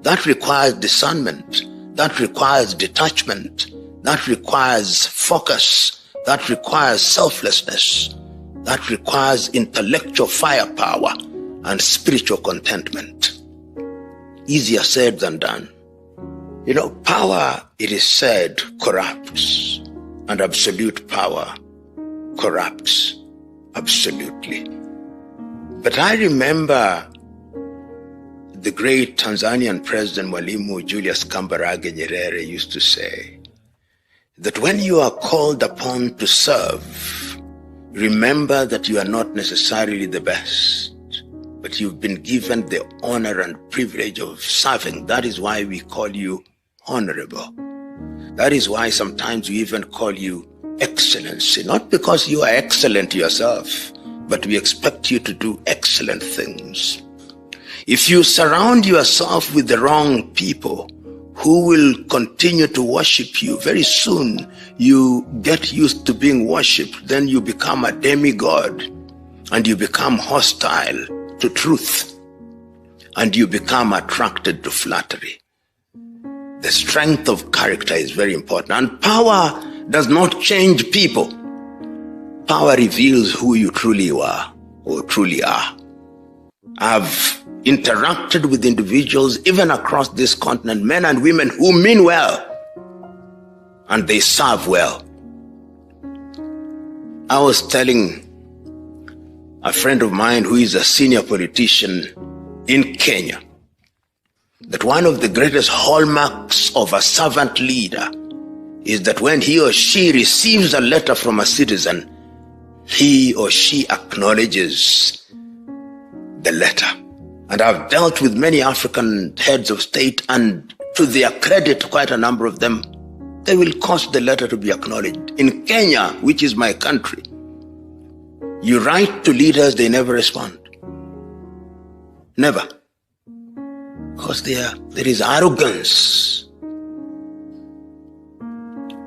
That requires discernment. That requires detachment. That requires focus. That requires selflessness. That requires intellectual firepower and spiritual contentment. Easier said than done. You know, power, it is said, corrupts, and absolute power corrupts absolutely. But I remember the great Tanzanian President Mwalimu Julius Kambarage Nyerere used to say that when you are called upon to serve, remember that you are not necessarily the best, but you've been given the honor and privilege of serving. That is why we call you honorable. That is why sometimes we even call you excellency, not because you are excellent yourself, but we expect you to do excellent things. If you surround yourself with the wrong people who will continue to worship you, very soon you get used to being worshipped, then you become a demigod, and you become hostile to truth, and you become attracted to flattery. The strength of character is very important, and power does not change people. Power reveals who you truly are or truly are. I've interacted with individuals even across this continent, men and women who mean well, and they serve well. I was telling a friend of mine who is a senior politician in Kenya that one of the greatest hallmarks of a servant leader is that when he or she receives a letter from a citizen, he or she acknowledges the letter. And I've dealt with many African heads of state, and to their credit, quite a number of them, they will cause the letter to be acknowledged. In Kenya, which is my country, you write to leaders, they never respond. Never. Because there is arrogance,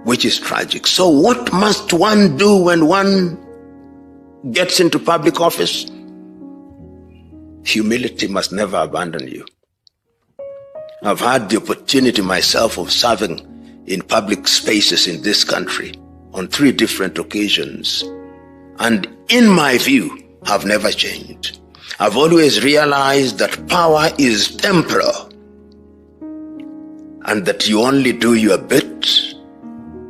which is tragic. So what must one do when one gets into public office? Humility must never abandon you. I've had the opportunity myself of serving in public spaces in this country on 3 different occasions. And in my view, have never changed. I've always realized that power is temporal and that you only do your bit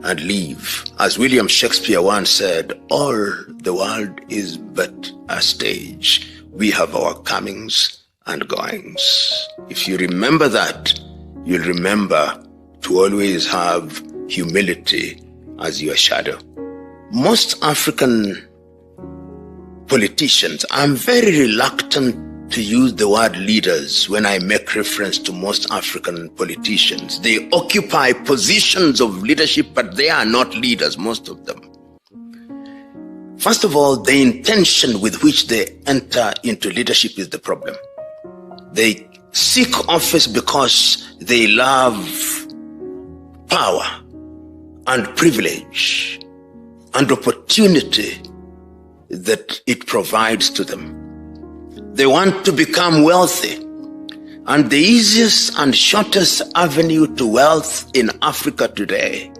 and leave. As William Shakespeare once said, all the world is but a stage. We have our comings and goings. If you remember that, you'll remember to always have humility as your shadow. Most African politicians, I'm very reluctant to use the word leaders when I make reference to most African politicians. They occupy positions of leadership, but they are not leaders, most of them. First of all, the intention with which they enter into leadership is the problem. They seek office because they love power and privilege and opportunity that it provides to them. They want to become wealthy. And the easiest and shortest avenue to wealth in Africa today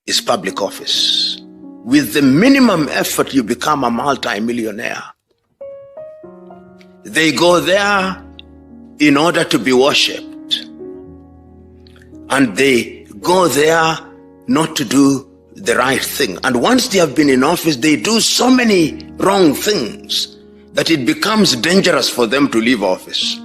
is public office. With the minimum effort, you become a multi-millionaire. They go there in order to be worshipped. And they go there not to do the right thing. And once they have been in office, they do so many wrong things that it becomes dangerous for them to leave office.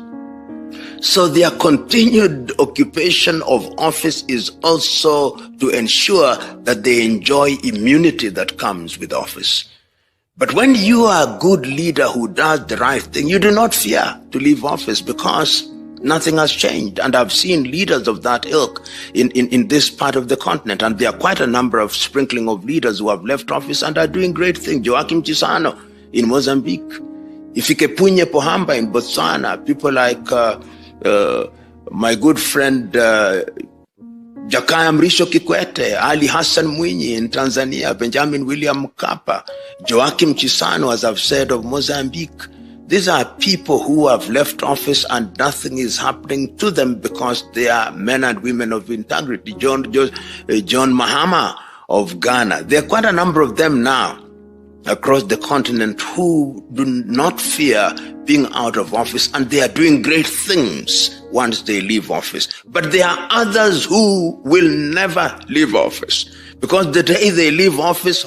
So their continued occupation of office is also to ensure that they enjoy immunity that comes with office. But when you are a good leader who does the right thing, you do not fear to leave office because nothing has changed. And I've seen leaders of that ilk in this part of the continent. And there are quite a number of sprinkling of leaders who have left office and are doing great things. Sano in Mozambique. Ifikepunye Pohamba in Botswana. People like my good friend Jakaya Mrisho Kikwete, Ali Hassan Mwinyi in Tanzania, Benjamin William Mkapa, Joachim Chissano, as I've said, of Mozambique. These are people who have left office and nothing is happening to them because they are men and women of integrity. John Mahama of Ghana. There are quite a number of them now across the continent who do not fear being out of office, and they are doing great things once they leave office. But there are others who will never leave office, because the day they leave office,